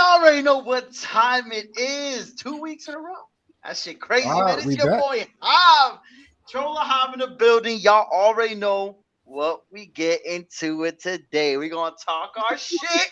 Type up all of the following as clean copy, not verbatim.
already know what time it is. 2 weeks in a row. That shit crazy, man. It's We your back. boy Hob. Trollaholics in the building. Y'all already know what we get into it today. We're gonna talk our shit,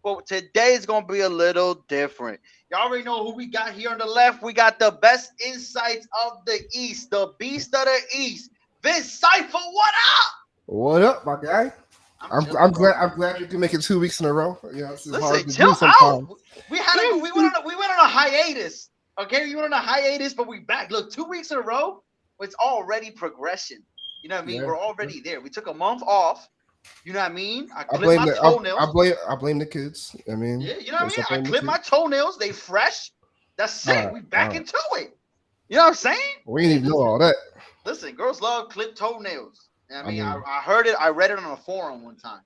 but today's gonna be a little different. Y'all already know who we got here on the left. We got the best insights of the East, the beast of the East. Vince Cipher, what up? What up, my guy? I'm I'm chilling, I'm bro. glad I'm glad you can make it 2 weeks in a row. You know, this is hard Listen, to chill do out. sometimes. We had to go. We went on a hiatus. Okay, we went on a hiatus, but we back. Look, 2 weeks in a row. It's already progression. You know what I mean? Yeah. We're already there. We took a month off. You know what I mean? I I clipped blame my the toenails. I blame the kids. I mean, Yeah, you know what I yes, mean? I I blame the clipped my kids. toenails. They fresh. That's All it. right, We all back right. into it. You know what I'm saying? We didn't Hey, even know all that. girls love clipped toenails. You know what I I mean? mean, I heard it. I read it on a forum one time.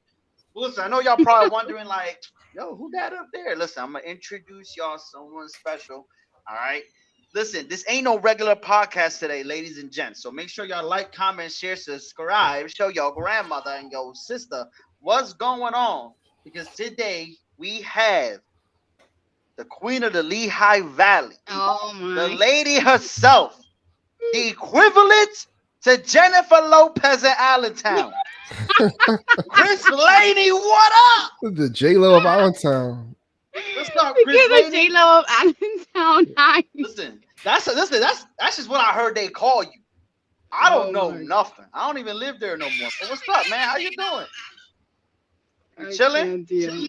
Well, listen, I know y'all probably wondering, like, yo, who that up there? Listen, I'm gonna introduce y'all someone special. All right. Listen, this ain't no regular podcast today, ladies and gents. So make sure y'all like, comment, share, subscribe, show your grandmother and your sister what's going on. Because today we have the queen of the Lehigh Valley, Oh the my. lady herself, the equivalent to Jennifer Lopez in Allentown. Chris Laney, what up? the J Lo of Allentown. What's up, Chris Because of Laney? J Lo of Allentown High. Listen, that's just what I heard they call you. I don't Oh know my. nothing. I don't even live there no more. But what's up, man? How you doing? You I chilling? can't deal.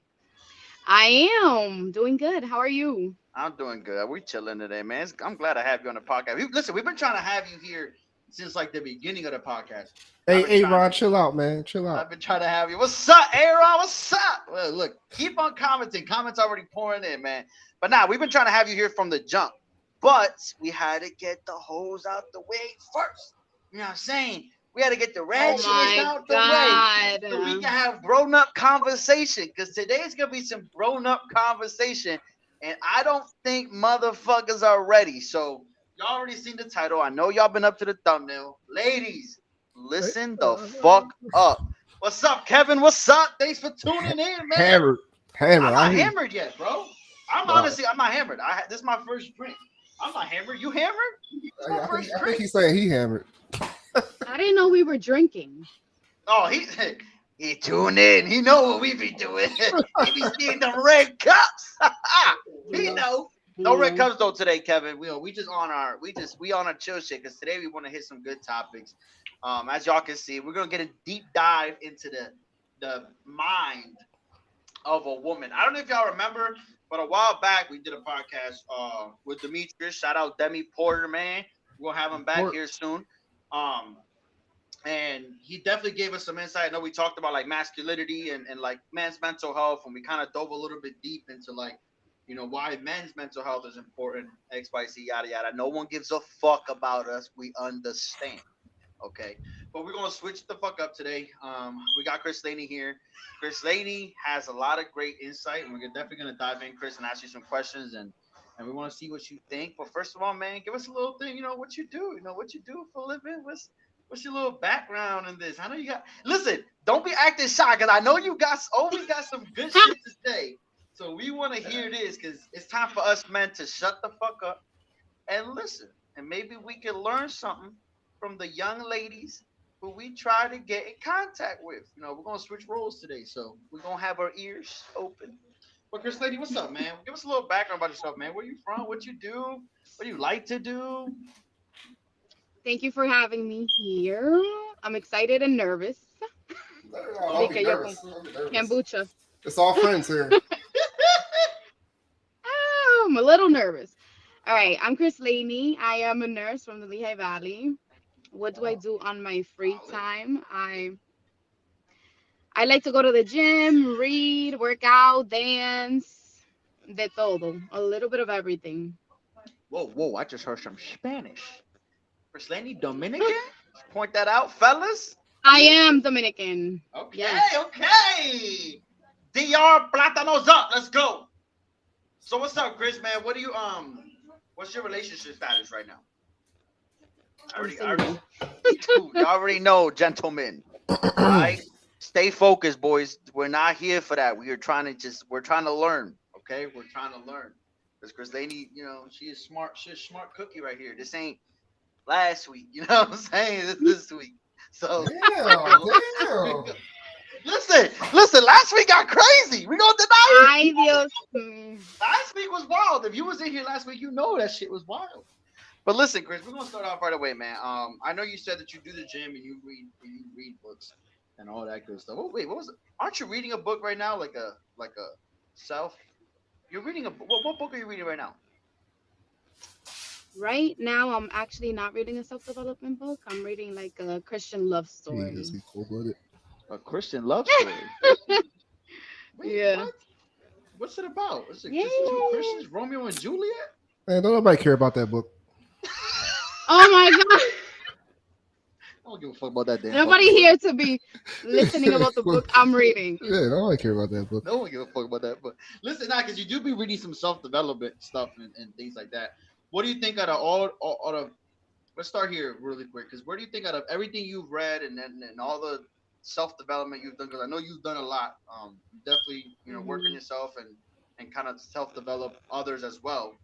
I am doing good. How are you? I'm doing good. We chilling today, man. I'm glad I have you on the podcast. Listen, we've been trying to have you here since like the beginning of the podcast. I've been Hey, trying Ron, to. chill out, man. Chill I've out. been trying to have you. What's up, Aaron? What's up? Well, look, keep on commenting. Comments already pouring in, man. But nah, we've been trying to have you here from the jump. But we had to get the hose out the way first. You know what I'm saying? We had to get the Oh ratchetness my out the way so we god. can have grown up conversation. Because today's going to be some grown up conversation. And I don't think motherfuckers are ready. So y'all already seen the title. I know y'all been up to the thumbnail. Ladies, Hey, listen the fuck up. What's up, Kevin? What's up? Thanks for tuning in, man. hammered, I'm hammered. I not hear you. hammered yet, bro. Uh, I'm not hammered. This is my first drink. I'm not hammered. You hammered? It's my first I think drink. he's saying he hammered. I didn't know we were drinking. Oh, he tuned in. He know what we be doing. He be seeing the red cups. He Yeah. know. No red Yeah. cups though today, Kevin. We just on our chill shit because today we want to hit some good topics. As y'all can see, we're gonna get a deep dive into the mind of a woman. I don't know if y'all remember, but a while back we did a podcast with Demetrius. Shout out Demi Porter, man. We'll have him back Port- here soon. Um, and he definitely gave us some insight. I know we talked about like masculinity and like men's mental health, and we kind of dove a little bit deep into like, why men's mental health is important, X, Y, Z, yada yada. No one gives a fuck about us. We understand. Okay. But we're gonna switch the fuck up today. We got Chris Laney here. Chris Laney has a lot of great insight, and we're definitely gonna dive in, Chris, and ask you some questions and we want to see what you think. But first of all, man, give us a little thing, what you do, what you do for a living. What's your little background in this? I know you got listen, don't be acting shy because I know you got always got some good shit to say. So we want to hear this because it's time for us men to shut the fuck up and listen. And maybe we can learn something from the young ladies who we try to get in contact with. We're gonna switch roles today, so we're gonna have our ears open. But Chris Lady, what's up, man? Give us a little background about yourself, man. Where you from? What you do? What do you like to do? Thank you for having me here. I'm excited and nervous. Don't be Because yo nervous. con Don't be nervous. kombucha. It's all friends here. I'm a little nervous. All right, I'm Chris Laney. I am a nurse from the Lehigh Valley. What do I Wow. do on my free time? I like to go to the gym, read, work out, dance, de todo. A little bit of everything. Whoa, whoa! I just heard some Spanish. Chris Lady, Dominican. Point that out, fellas. I am Dominican. Okay, Yes. okay. Dr. Platanos up. Let's go. So what's up, Chris, man? What's your relationship status right now? I'm I already, single. you already know, gentlemen. All right, stay focused, boys. We're not here for that. We're trying to learn. Okay, we're trying to learn. Because Chris Laney, she is smart. She's a smart cookie right here. This ain't last week. You know what I'm saying? This week. So Damn, damn. listen. Last week got crazy. We gonna deny it. Ay, Dios mío. Last week was wild. If you was in here last week, you know that shit was wild. But listen, Chris, we're gonna start off right away, man. I know you said that you do the gym and you read books and all that good stuff. Oh wait, what was it? Aren't you reading a book right now, like a self? You're reading a what book are you reading right now? Right now, I'm actually not reading a self-development book. I'm reading like a Christian love Jesus, story. he cold blooded. A Christian love story. Wait, Yeah. what? What's it about? Is it Yeah. just two Christians, Romeo and Juliet? Man, don't nobody care about that book. Oh my God. I don't give a fuck about that damn Nobody fucking book. here to be listening about the book I'm reading. Yeah, nobody care about that book. No one give a fuck about that. But listen, now because you do be reading some self development stuff and things like that. What do you think out of all of? Let's start here really quick. Because where do you think out of everything you've read and all the self development you've done? Because I know you've done a lot. You definitely work on Hmm. yourself and kind of self develop others as well.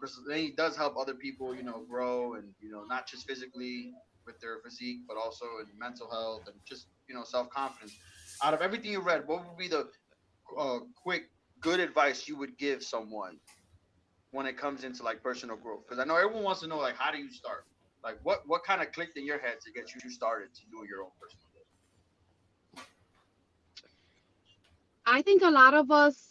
Because then he does help other people grow and not just physically with their physique, but also in mental health and just self confidence. Out of everything you read, what would be the quick good advice you would give someone when it comes into like personal growth? Because I know everyone wants to know like how do you start? Like what kind of clicked in your head to get you started to doing your own personal I think a lot of us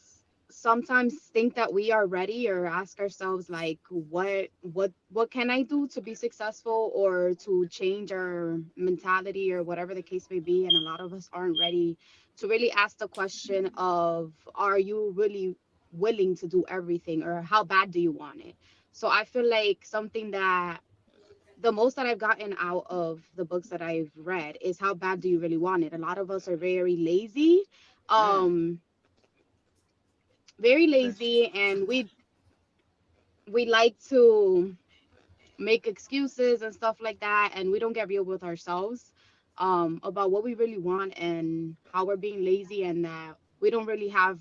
sometimes think that we are ready or ask ourselves like what can I do to be successful or to change our mentality or whatever the case may be, and a lot of us aren't ready to really ask the question of are you really willing to do everything or how bad do you want it? So I feel like something that the most that I've gotten out of the books that I've read is how bad do you really want it? A lot of us are very lazy. growth. Um very That's lazy, interesting. and we like to make excuses and stuff like that, and we don't get real with ourselves about what we really want and how we're being lazy, and that we don't really have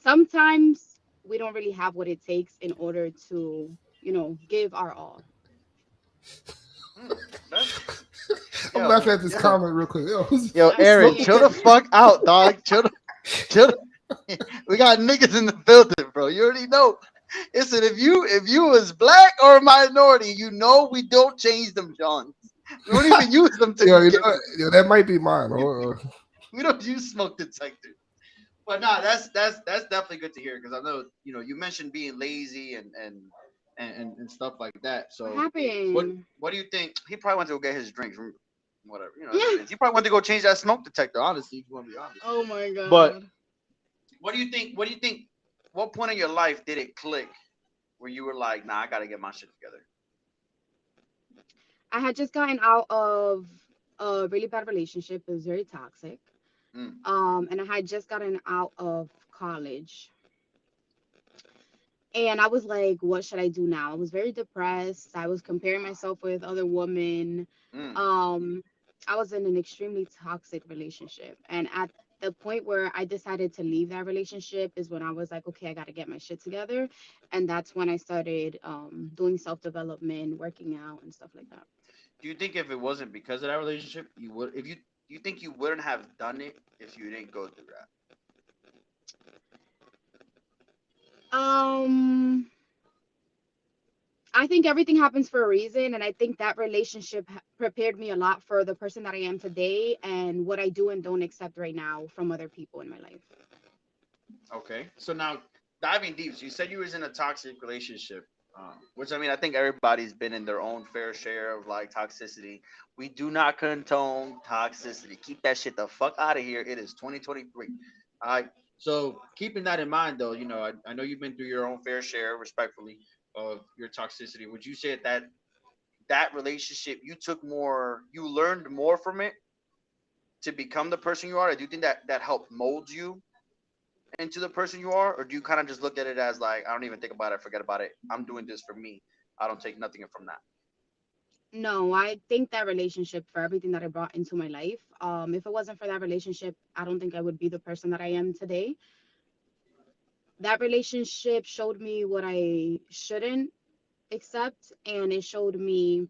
sometimes we don't really have what it takes in order to give our all. Hmm. That's I'm yo laughing at this yo comment real quick. Yo, yo I'm Aaron, smoke chill the screaming. detector. fuck out, dog. Chill. We got niggas in the building, bro. You already know. Listen, if you was black or a minority, we don't change them Johns. We don't even use them to Yo, begin with. yo, that might be mine. We don't use smoke detectors. But nah, that's definitely good to hear because I know you mentioned being lazy and stuff like that. What So happened? what do you think? He probably went to go get his drinks from whatever it depends. He probably went to go change that smoke detector. Honestly, if you want to be honest. Oh my But God. what do you think? What do you think? What point in your life did it click where you were like, nah, I gotta get my shit together? I had just gotten out of a really bad relationship. It was very toxic. Mm, And I had just gotten out of college. And I was like, what should I do now? I was very depressed. I was comparing myself with other women. mm. Um, I was in an extremely toxic relationship. And at the point where I decided to leave that relationship is when I was like, okay, I got to get my shit together. And that's when I started doing self development, working out, and stuff like that. Do you think if it wasn't because of that relationship, you would? If you think you wouldn't have done it if you didn't go through that? Um, I think everything happens for a reason, and I think that relationship prepared me a lot for the person that I am today and what I do and don't accept right now from other people in my life. Okay. So now diving deep, so you said you was in a toxic relationship, which I mean, I think everybody's been in their own fair share of like toxicity. We do not condone toxicity. Keep that shit the fuck out of here. It is 2023. All right. So keeping that in mind, though, I know you've been through your own fair share, respectfully, of your toxicity. Would you say that relationship you learned more from it to become the person you are? Do you think that helped mold you into the person you are, or do you kind of just look at it as like I don't even think about it, forget about it. I'm doing this for me. I don't take nothing from that. No, I think that relationship for everything that I brought into my life. If it wasn't for that relationship, I don't think I would be the person that I am today. that relationship showed me what I shouldn't accept, and it showed me,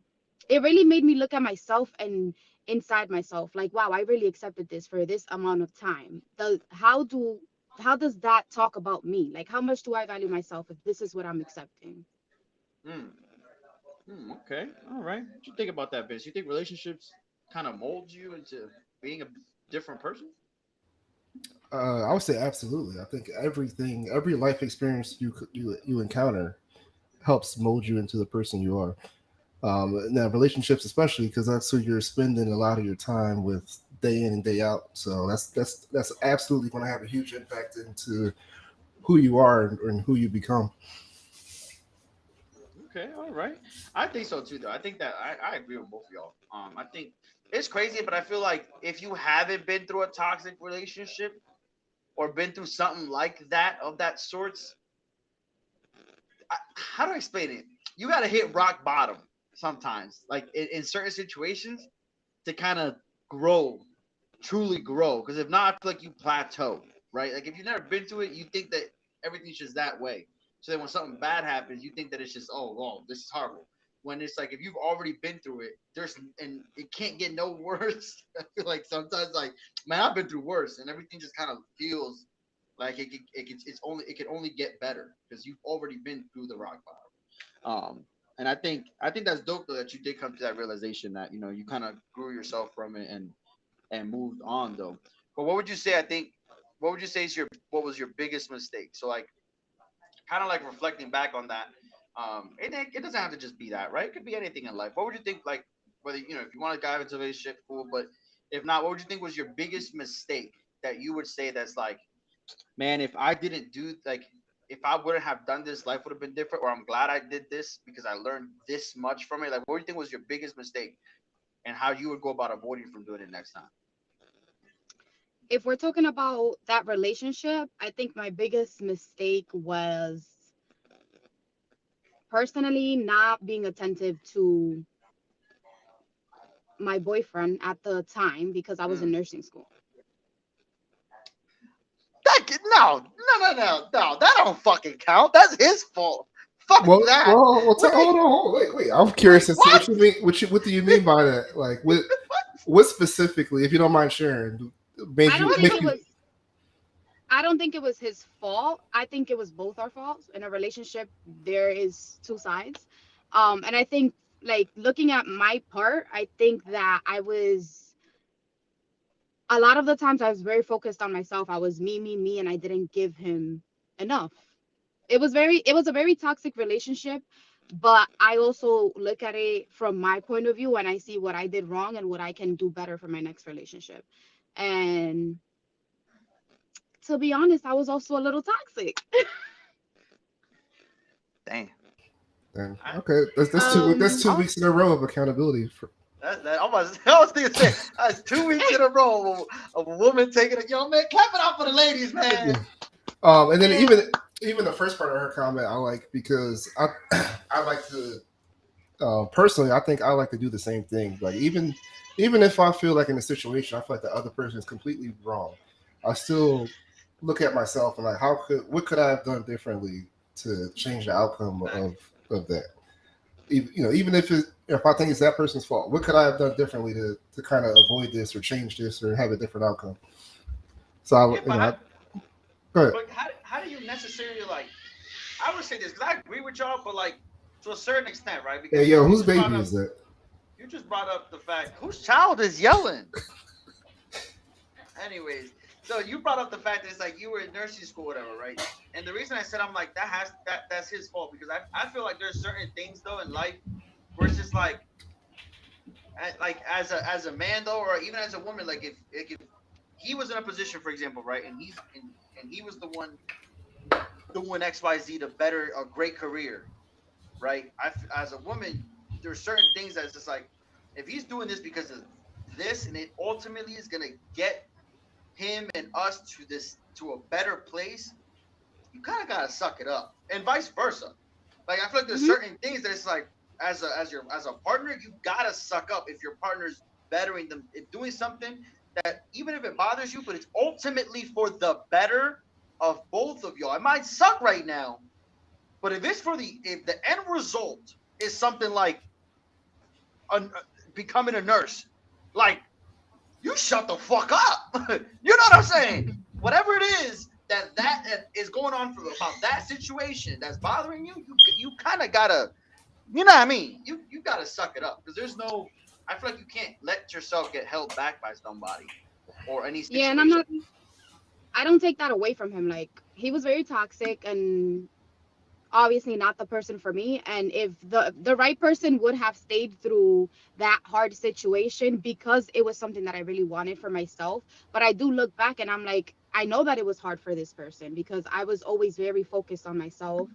it really made me look at myself and inside myself, like, wow, I really accepted this for this amount of time. How does that talk about me? Like, how much do I value myself if this is what I'm accepting? Mm, okay, all right. What you think about that, Vince? You think relationships kind of mold you into being a different person? I would say absolutely. I think everything, every life experience you encounter helps mold you into the person you are. Now, relationships, especially because that's who you're spending a lot of your time with day in and day out. So that's absolutely going to have a huge impact into who you are and who you become. Okay, all right. I think so too, though. I think that I agree with both of y'all. I think it's crazy, but I feel like if you haven't been through a toxic relationship or been through something like that of that sorts, how do I explain it? You got to hit rock bottom sometimes, like in certain situations, to kind of grow, truly grow. Because if not, I feel like you plateau, right? Like if you've never been to it, you think that everything's just that way. So then when something bad happens, you think that it's just, oh, well, this is horrible. When it's like if you've already been through it, there's and it can't get no worse. I feel like sometimes like, man, I've been through worse, and everything just kind of feels like it can only get better because you've already been through the rock bottom. And I think that's dope though that you did come to that realization that you kind of grew yourself from it and moved on though. But what would you say? I think what would you say is what was your biggest mistake? So like kind of like reflecting back on that. It doesn't have to just be that, right? It could be anything in life. What would you think like whether if you want to dive into a relationship, cool. But if not, what would you think was your biggest mistake that you would say that's like, man, if I didn't do like if I wouldn't have done this, life would have been different, or I'm glad I did this because I learned this much from it. Like, what do you think was your biggest mistake, and how you would go about avoiding from doing it next time? If we're talking about that relationship, I think my biggest mistake was personally not being attentive to my boyfriend at the time because I was in Mm. nursing school. No. That don't fucking count. That's his fault. Fuck that. What? Hold on, wait. I'm Wait, curious as to what? what you mean. What do you mean by that? Like, what specifically, if you don't mind sharing, made I you don't What? think make it you? was I don't think it was his fault. I think it was both our faults. In a relationship, there is two sides. And I think, like, looking at my part, I think that I was, a lot of the times I was very focused on myself. I was me, and I didn't give him enough. It was a very toxic relationship, but I also look at it from my point of view and I see what I did wrong and what I can do better for my next relationship. And to be honest, I was also a little toxic. Damn. I, Okay, that's Um, two I was weeks in a row of accountability. that I was thinking say that's 2 weeks in a row of a woman taking it. Yo, man, clap it up for the ladies, man. And then Man. even the first part of her comment, I like because I I like to personally, I think I like to do the same thing. Like even if I feel like in a situation, I feel like the other person is completely wrong, I still look at myself and like, what could I have done differently to change the outcome Facts. of that? Even if I think it's that person's fault, what could I have done differently to kind of avoid this or change this or have a different outcome? So Yeah, I, but go ahead. how do you necessarily like? I would say this because I agree with y'all, but like to a certain extent, right? Hey, Because yo, whose baby is that? you just brought up the fact whose child is yelling. Anyways, so you brought up the fact that it's like you were in nursing school, whatever, right? And the reason I said I'm like that's his fault because I feel like there's certain things though in life where it's just like as a man though, or even as a woman, like if he was in a position, for example, right, and he was the one doing XYZ to better a great career, right? As a woman, there's certain things that's just like if he's doing this because of this, and it ultimately is gonna get him and us to a better place, you kind of gotta suck it up, and vice versa. Like I feel like there's mhm, certain things that it's like as a partner, you gotta suck up if your partner's bettering them, if doing something that even if it bothers you, but it's ultimately for the better. of both of y'all. It might suck right now, but if the end result is something like a, becoming a nurse, like you shut the fuck up. You know what I'm saying? Whatever it is that is going on about that situation that's bothering you, you kind of gotta, you know what I mean? You gotta suck it up because there's no. I feel like you can't let yourself get held back by somebody or any Yeah, and situation. I don't take that away from him. Like, he was very toxic and obviously not the person for me. And if the right person would have stayed through that hard situation because it was something that I really wanted for myself. But I do look back and I'm like, I know that it was hard for this person because I was always very focused on myself.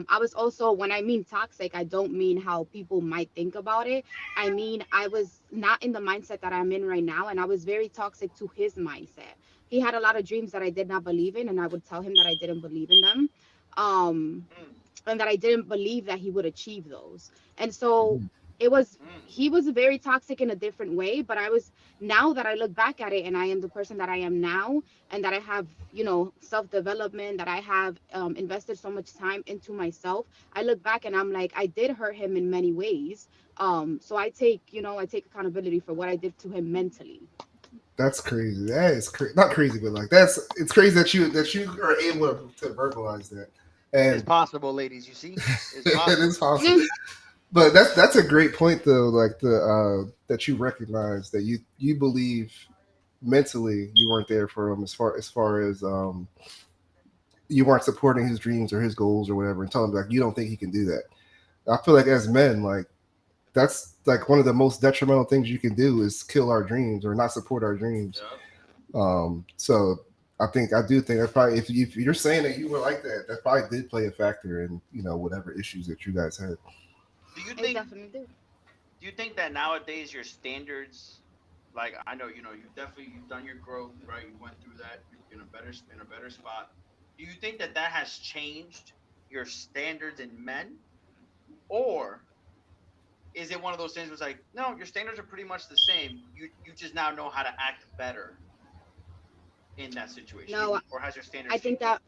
I was also, when I mean toxic, I don't mean how people might think about it. I mean, I was not in the mindset that I'm in right now, and I was very toxic to his mindset. He had a lot of dreams that I did not believe in, and I would tell him that I didn't believe in them. um Mm, and that I didn't believe that he would achieve those. And so Mhm. it was, mm. he was very toxic in a different way, but I was, now that I look back at it and I am the person that I am now, and that I have, self development, that I have invested so much time into myself, I look back and I'm like, I did hurt him in many ways. So I take accountability for what I did to him mentally. That's crazy. That is not crazy, but like it's crazy that you are able to verbalize that, It's and possible, ladies. You see, it's it is possible. possible. But that's a great point though. Like the that you recognize that you believe mentally you weren't there for him as far as you weren't supporting his dreams or his goals or whatever, and telling him like you don't think he can do that. I feel like as men, like that's like one of the most detrimental things you can do is kill our dreams or not support our dreams. Yeah. So I do think that probably if you're saying that you were like that, that probably did play a factor in whatever issues that you guys had. Do you It think? definitely did. Do you think that nowadays your standards, like I know you've done your growth, right? You went through that. You're in a better spot. Do you think that has changed your standards in men, or is it one of those things where it's like, no, your standards are pretty much the same. You just now know how to act better in that situation, No, or has your I standards think changed? that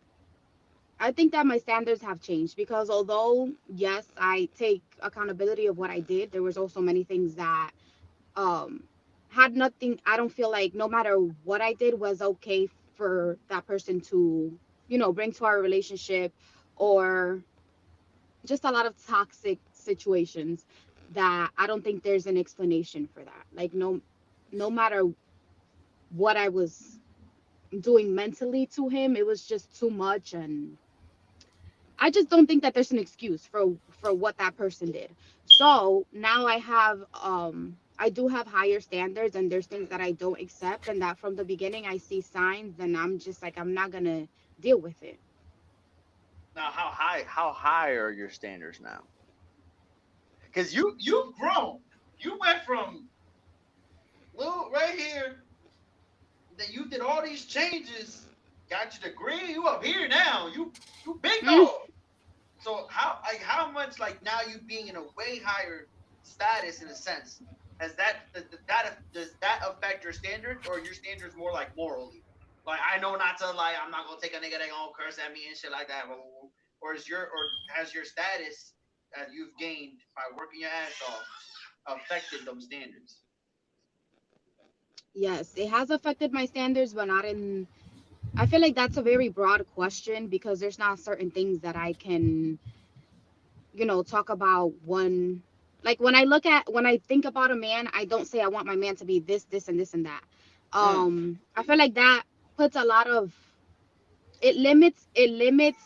I think that my standards have changed because although yes, I take accountability of what I did, there was also many things that um had nothing. I don't feel like no matter what I did was okay for that person to, bring to our relationship, or just a lot of toxic situations that I don't think there's an explanation for that. Like, no matter what I was doing mentally to him, it was just too much. And I just don't think that there's an excuse for what that person did. So now I do have higher standards, and there's things that I don't accept, and that from the beginning I see signs and I'm just like, I'm not gonna deal with it. Now, how high are your standards now? Because you've grown. You went from little right here that you did all these changes, got your degree, you up here now. You big Mm, dog. So how much like now you being in a way higher status in a sense has that does that affect your standards or your standards more like morally? Like I know not to like I'm not gonna take a nigga that gonna curse at me and shit like that. Or has your status that you've gained by working your ass off affected those standards? yes, it has affected my standards, but not in. I feel like that's a very broad question because there's not certain things that I can, talk about one. Like, when I think about a man, I don't say I want my man to be this and this and that. Mm. I feel like that puts a lot of, it limits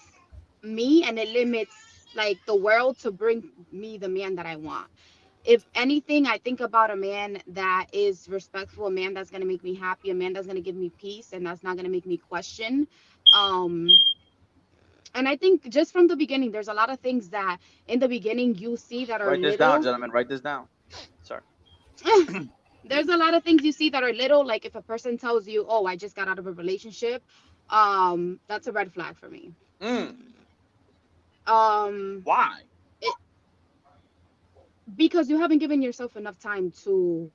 me, and it limits like the world to bring me the man that I want. If anything, I think about a man that is respectful, a man that's going to make me happy, a man that's going to give me peace, and that's not going to make me question. um and I think just from the beginning, there's a lot of things that in the beginning you see that are Write this down, little. gentlemen. Write this down. Sorry. There's a lot of things you see that are little, like if a person tells you, oh, I just got out of a relationship, that's a red flag for me. Mm. um Why? it, because you haven't given yourself enough time to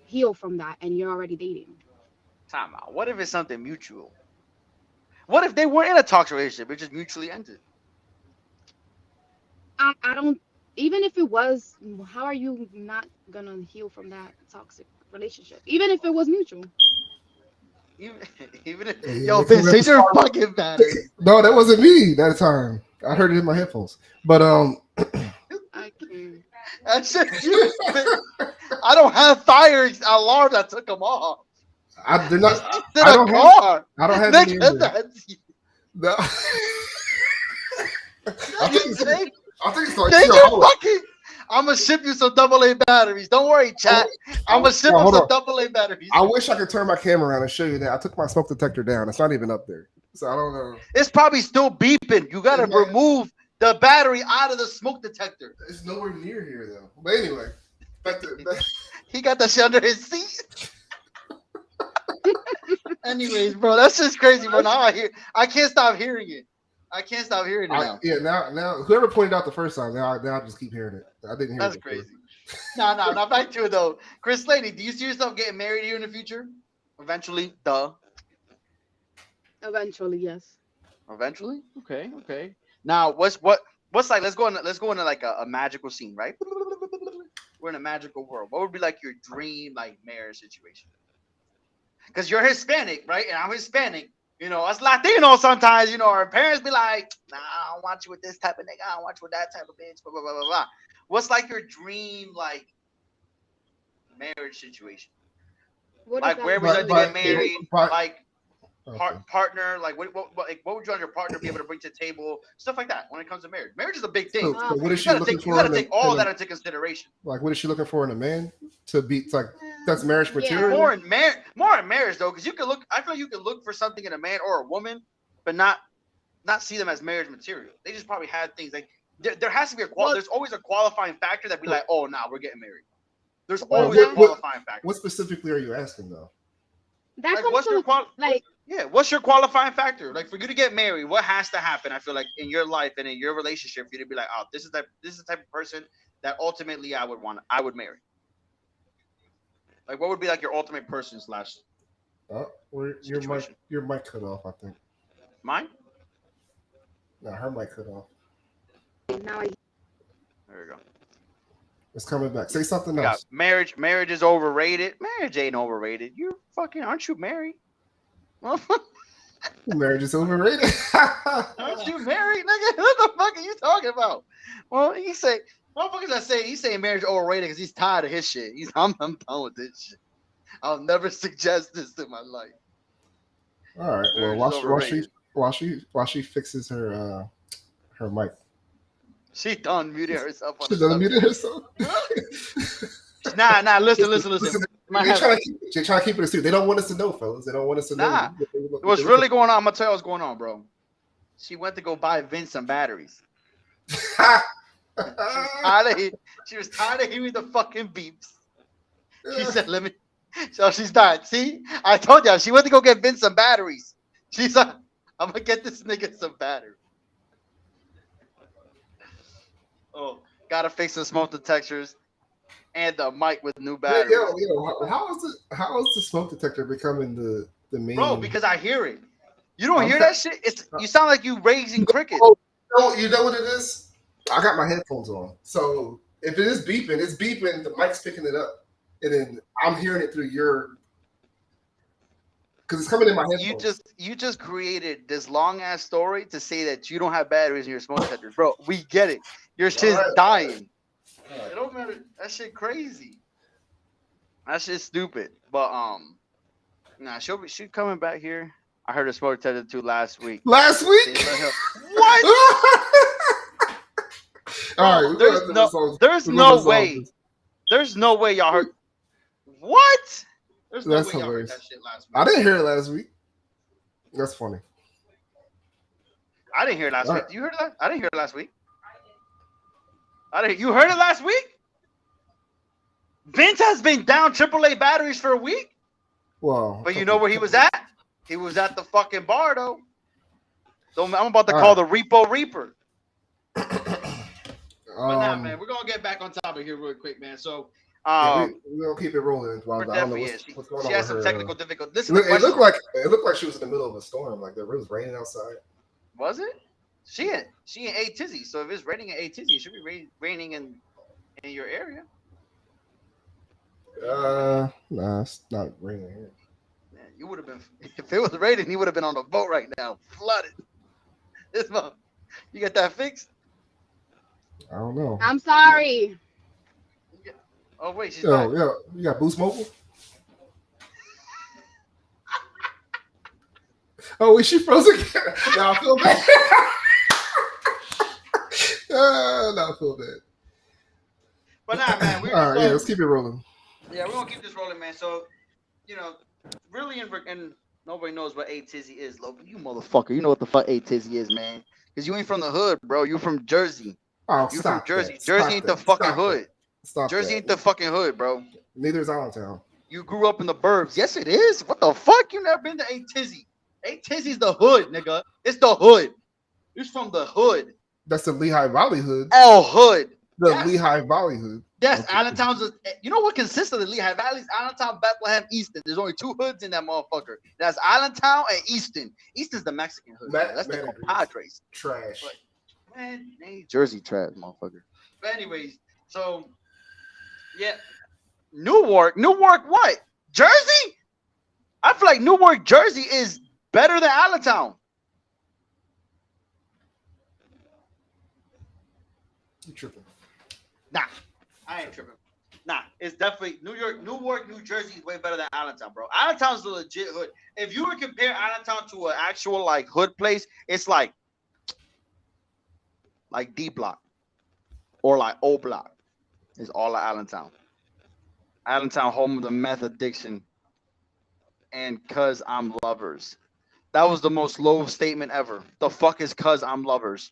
heal from that, and you're already dating. Time out. What if it's something mutual? What if they weren't in a toxic relationship? It just mutually ended. I don't. Even if it was, how are you not gonna heal from that toxic relationship? Even if it was mutual. Even, even if, Yeah, yo, they come Vince, at the take your start. fucking battery. No, that wasn't me that time. I heard it in my headphones. But I can't. That's just you. I don't have fire alarm that took them off. they're It's not. just in I a don't have. car. I don't have any in Nigga, there. No. take, I think it's like take your Trollaholics. fucking. I'm gonna ship you some AA batteries. Don't worry, chat. I'm gonna ship No, them hold some on. AA batteries. I wish I could turn my camera around and show you that. I took my smoke detector down. It's not even up there. So I don't know. It's probably still beeping. You gotta remove the battery out of the smoke detector. It's nowhere near here though. But anyway, back to He got that shit under his seat. Anyways, bro, that's just crazy, bro. Now I can't stop hearing it. I can't stop hearing it now. now whoever pointed out the first time, now I just keep hearing it. I didn't hear That's it. crazy. No, not back to it though. Chris Laney, do you see yourself getting married here in the future? Eventually, duh. Eventually, yes. Eventually, okay. Now, what's like? Let's go into like a magical scene, right? We're in a magical world. What would be like your dream like marriage situation? Because you're Hispanic, right? And I'm Hispanic. You know, us Latinos sometimes, our parents be like, nah, I don't want you with this type of nigga. I don't want you with that type of bitch. Blah, blah, blah, blah, blah. What's like your dream, like, marriage situation? What does Like, that where we like to include? get married? Like, Okay. partner, like, what would you want your partner be able to bring to the table? Stuff like that when it comes to marriage. Marriage is a big thing. So what is You she looking for? you gotta take all that into consideration. Like, what is she looking for in a man to be? It's like that's marriage material. More in marriage though, because you can look. I feel like you can look for something in a man or a woman, but not see them as marriage material. They just probably had things like there has to be there's always a qualifying factor that be like, oh, nah, we're getting married. There's always a qualifying factor. What specifically are you asking though? That Like, comes to what's your qualifying factor? Like for you to get married, what has to happen? I feel like in your life and in your relationship, for you to be like, oh, this is the type of person that ultimately I would marry. Like, what would be like your ultimate person slash? Your mic cut off. I think. Mine? No, her mic cut off. now. There we go. It's coming back. Say something else. Marriage is overrated. Marriage ain't overrated. You fucking aren't you married? Marriage is overrated. Aren't you married, nigga? What the fuck are you talking about? Well, he say motherfuckers that say he's saying marriage overrated because he's tired of his shit. I'm done with this shit. I'll never suggest this in my life. All right. Well, while she fixes her mic. She done muted herself. She done muted herself. Nah. Listen. They're trying to keep it a secret. They don't want us to know, fellas. They don't want us to know. What's really going on? I'm gonna tell you what's going on, bro. She went to go buy Vince some batteries. She was tired of hearing the fucking beeps. She said, "Let me." So she's done. See, I told you she went to go get Vince some batteries. She's like, "I'm gonna get this nigga some batteries." Oh, gotta fix the smoke detectors and the mic with new batteries. How is the smoke detector becoming the main? Bro, because I hear it. You don't hear that shit? You sound like you raising crickets. You know what it is? I got my headphones on. So if it is beeping, it's beeping, the mic's picking it up. And then I'm hearing it through your because it's coming in my headphones. You just created this long ass story to say that you don't have batteries in your smoke detectors. Bro, we get it. Your shit's dying. It don't matter. That shit crazy. That shit stupid. But nah, she's coming back here. I heard a smoke detector too last week. Last week? What? All right. There's no way. There's no way y'all heard. What? There's no way y'all heard that shit last week. I didn't hear it last week. That's funny. I didn't hear it last week. You heard that? I didn't hear it last week. You heard it last week? Vince has been down AAA batteries for a week. Well, but you know where he was at? He was at the fucking bar though. So I'm about to call the Repo Reaper. But nah, man, we're gonna get back on topic here real quick, man. So Yeah, Um, we'll keep it rolling. While we're I don't know definitely yeah. what's going She on has with some her. technical difficulties. Listen, the It question looked like she was in the middle of a storm. Like it was raining outside. was it? She in A Tizzy. So if it's raining in A Tizzy, it should be raining in your area. Nah, it's not raining here. Man, you would have been if it was raining, you would have been on the boat right now, flooded. This month, you got that fixed? I don't know. I'm sorry. You oh wait, she's back. Yo, you got Boost Mobile? Oh, wait, she froze again. Now I feel bad. Now I feel bad. But nah, man, we're All right, yeah, so let's keep it rolling. yeah, we're gonna keep this rolling, man. So you know, really, and nobody knows what A Tizzy is, Logan. You motherfucker, you know what the fuck A Tizzy is, man? Because you ain't from the hood, bro. You from Jersey. Oh, You from stop Jersey. that. Jersey Stop ain't the that. fucking Stop that. hood. Stop Jersey that. ain't the fucking hood, bro. Neither is Allentown. You grew up in the burbs. Yes, it is. What the fuck? You never been to A Tizzy? A Tizzy's the hood, nigga. It's the hood. It's from the hood. That's the Lehigh Valley Hood. L hood. The Yes. Lehigh Valley Hood. Yes, Okay. Allentown's. You know what consists of the Lehigh Valleys? Allentown, Bethlehem, Easton. There's only two hoods in that motherfucker. That's Allentown and Easton. Easton's the Mexican hood. That's the compadres. Trash. But, man, ain't Jersey trash, motherfucker. But anyways, so yeah, Newark, what? Jersey? I feel like Newark, Jersey is better than Allentown. You tripping. Nah, I ain't tripping. Nah, it's definitely Newark, New Jersey is way better than Allentown, bro. Allentown's a legit hood. If you were to compare Allentown to an actual like hood place, it's like D Block or like O Block. It's all of Allentown. Allentown, home of the meth addiction, and cause I'm lovers. That was the most low statement ever. The fuck is cause I'm lovers?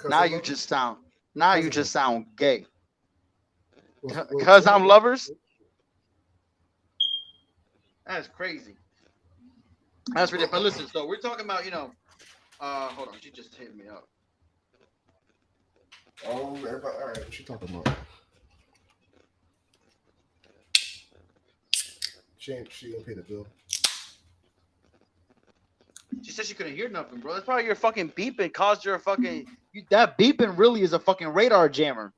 Now you just sound gay. Cause I'm lovers? That's crazy. That's ridiculous. But listen, so we're talking about, hold on, she just hit me up. Oh, everybody, all right, what you talking about? She didn't pay the bill. She said she couldn't hear nothing, bro. That's probably your fucking beeping caused your fucking. That beeping really is a fucking radar jammer.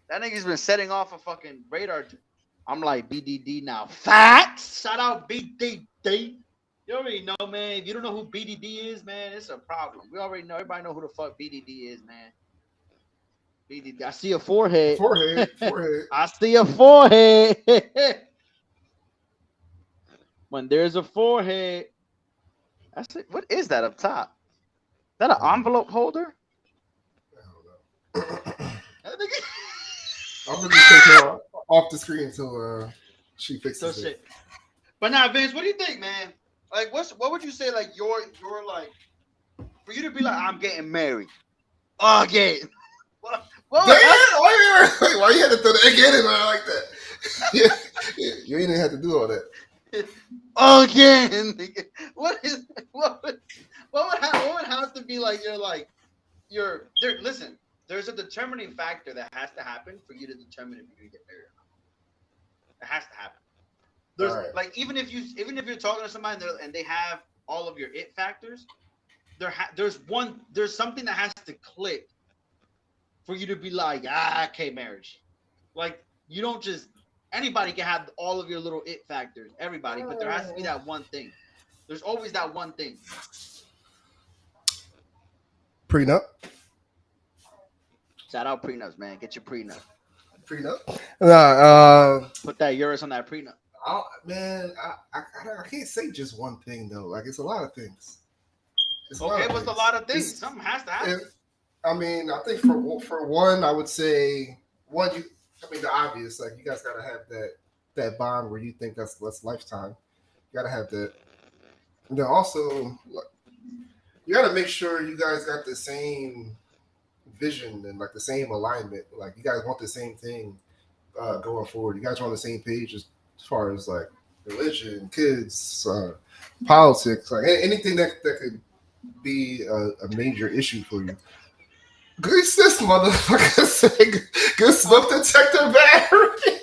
That nigga's been setting off a fucking radar. I'm like BDD now. Facts. Shout out BDD. You already know, man. If you don't know who BDD is, man, it's a problem. We already know. Everybody know who the fuck BDD is, man. BDD. I see a forehead. Forehead. I see a forehead. When there's a forehead. That's it. What is that up top? Is that an envelope holder? I don't know. I'm gonna just take her off the screen until she fixes it. But now, Vince, what do you think, man? Like, what would you say? Like, you're like, for you to be like, I'm getting married again. What why you had to throw the again in there like that? You ain't even have to do all that. Again, what would have to be like? Listen. There's a determining factor that has to happen for you to determine if you're gonna get married or not. It has to happen. There's like even if you're talking to somebody and they have all of your it factors, there's something that has to click for you to be like, okay, marriage. Like you don't just anybody can have all of your little it factors, everybody, but there has to be that one thing. There's always that one thing. Prenup. Shout out prenups, man. Get your prenup. Prenup? Put that Urus on that prenup. Man, I can't say just one thing though. Like it's a lot of things. What's a lot of things? Something has to happen. I think for one, I would say the obvious. Like you guys gotta have that bond where you think that's lifetime. You gotta have that. And then also, you gotta make sure you guys got the same vision and like the same alignment. Like you guys want the same thing going forward. You guys are on the same page as far as like religion, kids, politics, like anything that could be a major issue for you. Goose this motherfucker said good smoke detector battery.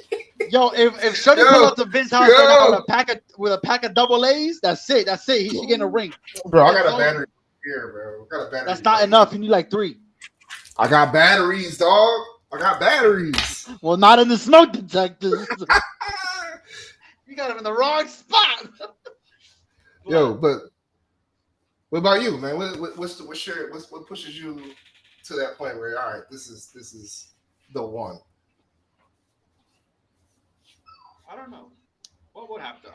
Yo, if Shorty Yo, pull up to Vince's house right now with a pack of double A's, that's it. That's it. He should get in a ring. Bro, I got a battery here, bro. I got a battery. That's not enough. You need like 3. I got batteries, dog. I got batteries. Well, not in the smoke detectors. You got him in the wrong spot. Yo, but what about you, man? What pushes you to that point where all right, this is the one? I don't know. What would have to?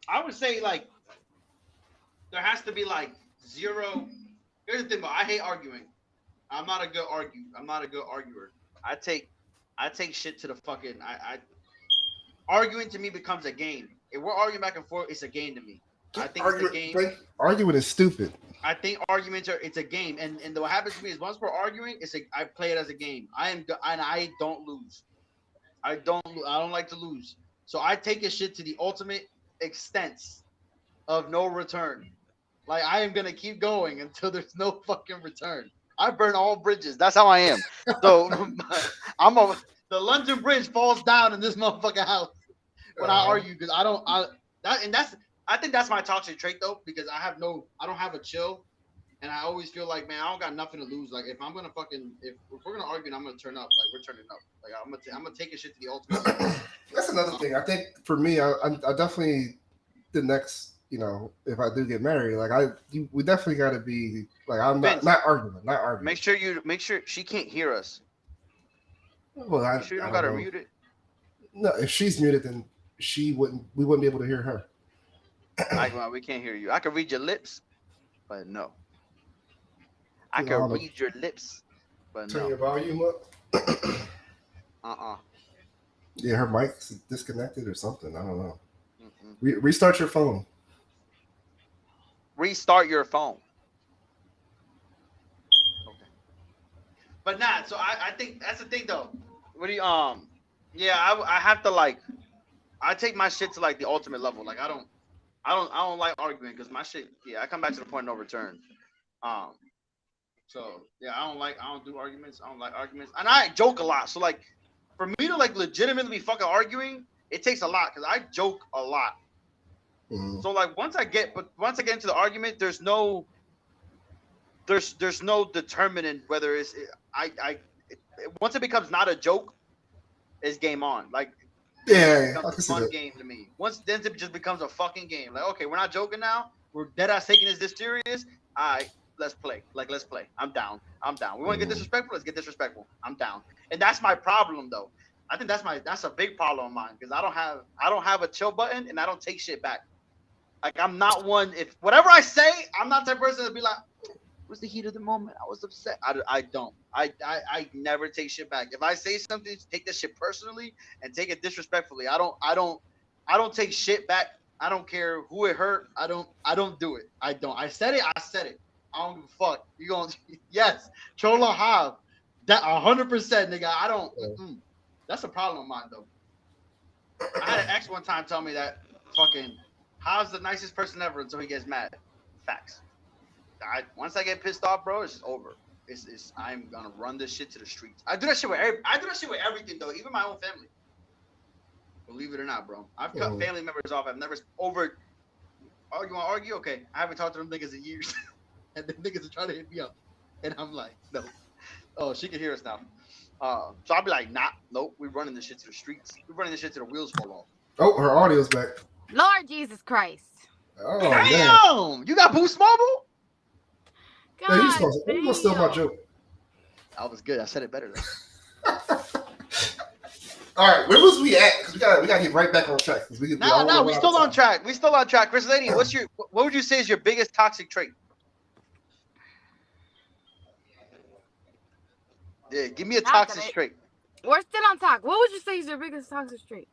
I would say like there has to be like zero. Here's the thing, but I hate arguing. I'm not a good arguer. I take shit to the fucking. I arguing to me becomes a game. If we're arguing back and forth, it's a game to me. I think it's a game. Arguing is stupid. I think arguments it's a game, and what happens to me is once we're arguing, I play it as a game. I don't lose. I don't like to lose. So I take this shit to the ultimate extent of no return. Like I am gonna keep going until there's no fucking return. I burn all bridges. That's how I am. So the London Bridge falls down in this motherfucking house when I argue because I think that's my toxic trait though, because I don't have a chill, and I always feel like, man, I don't got nothing to lose. Like if we're gonna argue and I'm gonna turn up, like we're turning up. Like I'm gonna take a shit to the ultimate. That's another thing. I think for me, I definitely the next, if I do get married, like we definitely got to be like not arguing. Make sure she can't hear us. Well, Make sure you don't gotta mute it. No, if she's muted, then we wouldn't be able to hear her. We can't hear you. I can read your lips, but no. I can read your lips, but Turn no. your volume up. Yeah, her mic's disconnected or something. I don't know. Restart your phone. Restart your phone. Okay. But nah, so I think that's the thing though. What do you yeah, I have to like I take my shit to like the ultimate level. Like I don't like arguing because my shit, I come back to the point of no return. So yeah, I don't do arguments. I don't like arguments. And I joke a lot. So like for me to like legitimately be fucking arguing, it takes a lot because I joke a lot. Mm-hmm. So like once I get into the argument, there's no determinant whether it's once it becomes not a joke, it's game on. Like yeah, it's a fun game to me. Once then it just becomes a fucking game. Like okay, we're not joking now. We're dead ass taking this serious. Let's play. Like let's play. I'm down. We want to get disrespectful. Let's get disrespectful. I'm down. And that's my problem though. I think that's a big problem of mine because I don't have a chill button and I don't take shit back. Like I'm not one. If whatever I say, I'm not that person to be like, it was the heat of the moment. I was upset. I don't. I never take shit back. If I say something, take that shit personally and take it disrespectfully. I don't take shit back. I don't care who it hurt. I don't do it. I don't. I said it. I don't give a fuck. You going yes, Trollaholics. That 100%, nigga. I don't. That's a problem of mine though. I had an ex one time tell me that fucking Hav's the nicest person ever until he gets mad. Facts. Once I get pissed off, bro, it's just over. I'm gonna run this shit to the streets. I do that shit with everything though, even my own family. Believe it or not, bro. I've cut family members off. I've never over. Oh, you want to argue? Okay. I haven't talked to them niggas in years, and the niggas are trying to hit me up, and I'm like, no. Oh, she can hear us now. So I'll be like, nah, nope. We're running this shit to the streets. We're running this shit to the wheels fall off. Oh, her audio's back. Lord Jesus Christ. Oh, damn! Man. You got Boost Mobile? God, you gonna steal my joke. That was good. I said it better though. All right, where was we at? Because we gotta get right back on track. We still on track. We still on track. Chris Lady, what would you say is your biggest toxic trait? Yeah, give me a toxic trait. We're still on talk. What would you say is your biggest toxic trait?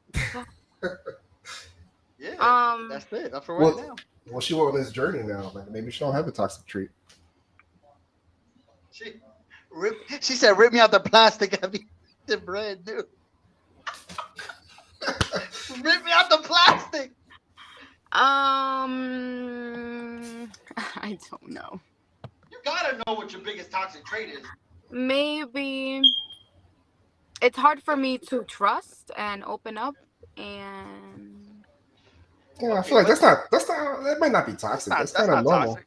Yeah, that's it. That's for right now. Well, she went on this journey now. Like maybe she don't have a toxic trait. She said, "Rip me out the plastic." I mean, the bread, dude. Rip me out the plastic. I don't know. You gotta know what your biggest toxic trait is. maybe it's hard for me to trust and open up, and Yeah, I Okay, feel like that might not be toxic. That's that's kind of not normal. toxic.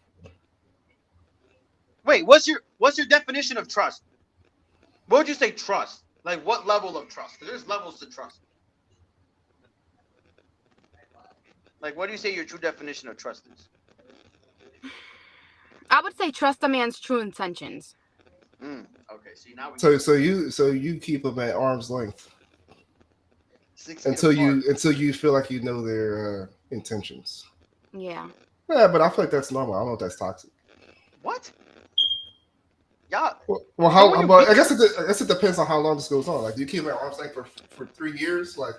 Wait, what's your definition of trust? What would you say trust? Like what level of trust? Because there's levels to trust. Like what do you say your true definition of trust is? I would say trust a man's true intentions. Okay, see now we So you keep them at arm's length 6 feet apart. until you feel like you know their intentions. Yeah. Yeah, but I feel like that's normal. I don't know if that's toxic. What? Yeah. Well, So when how you about? beat- I guess it depends on how long this goes on. Like, do you keep them at arm's length for 3 years? Like,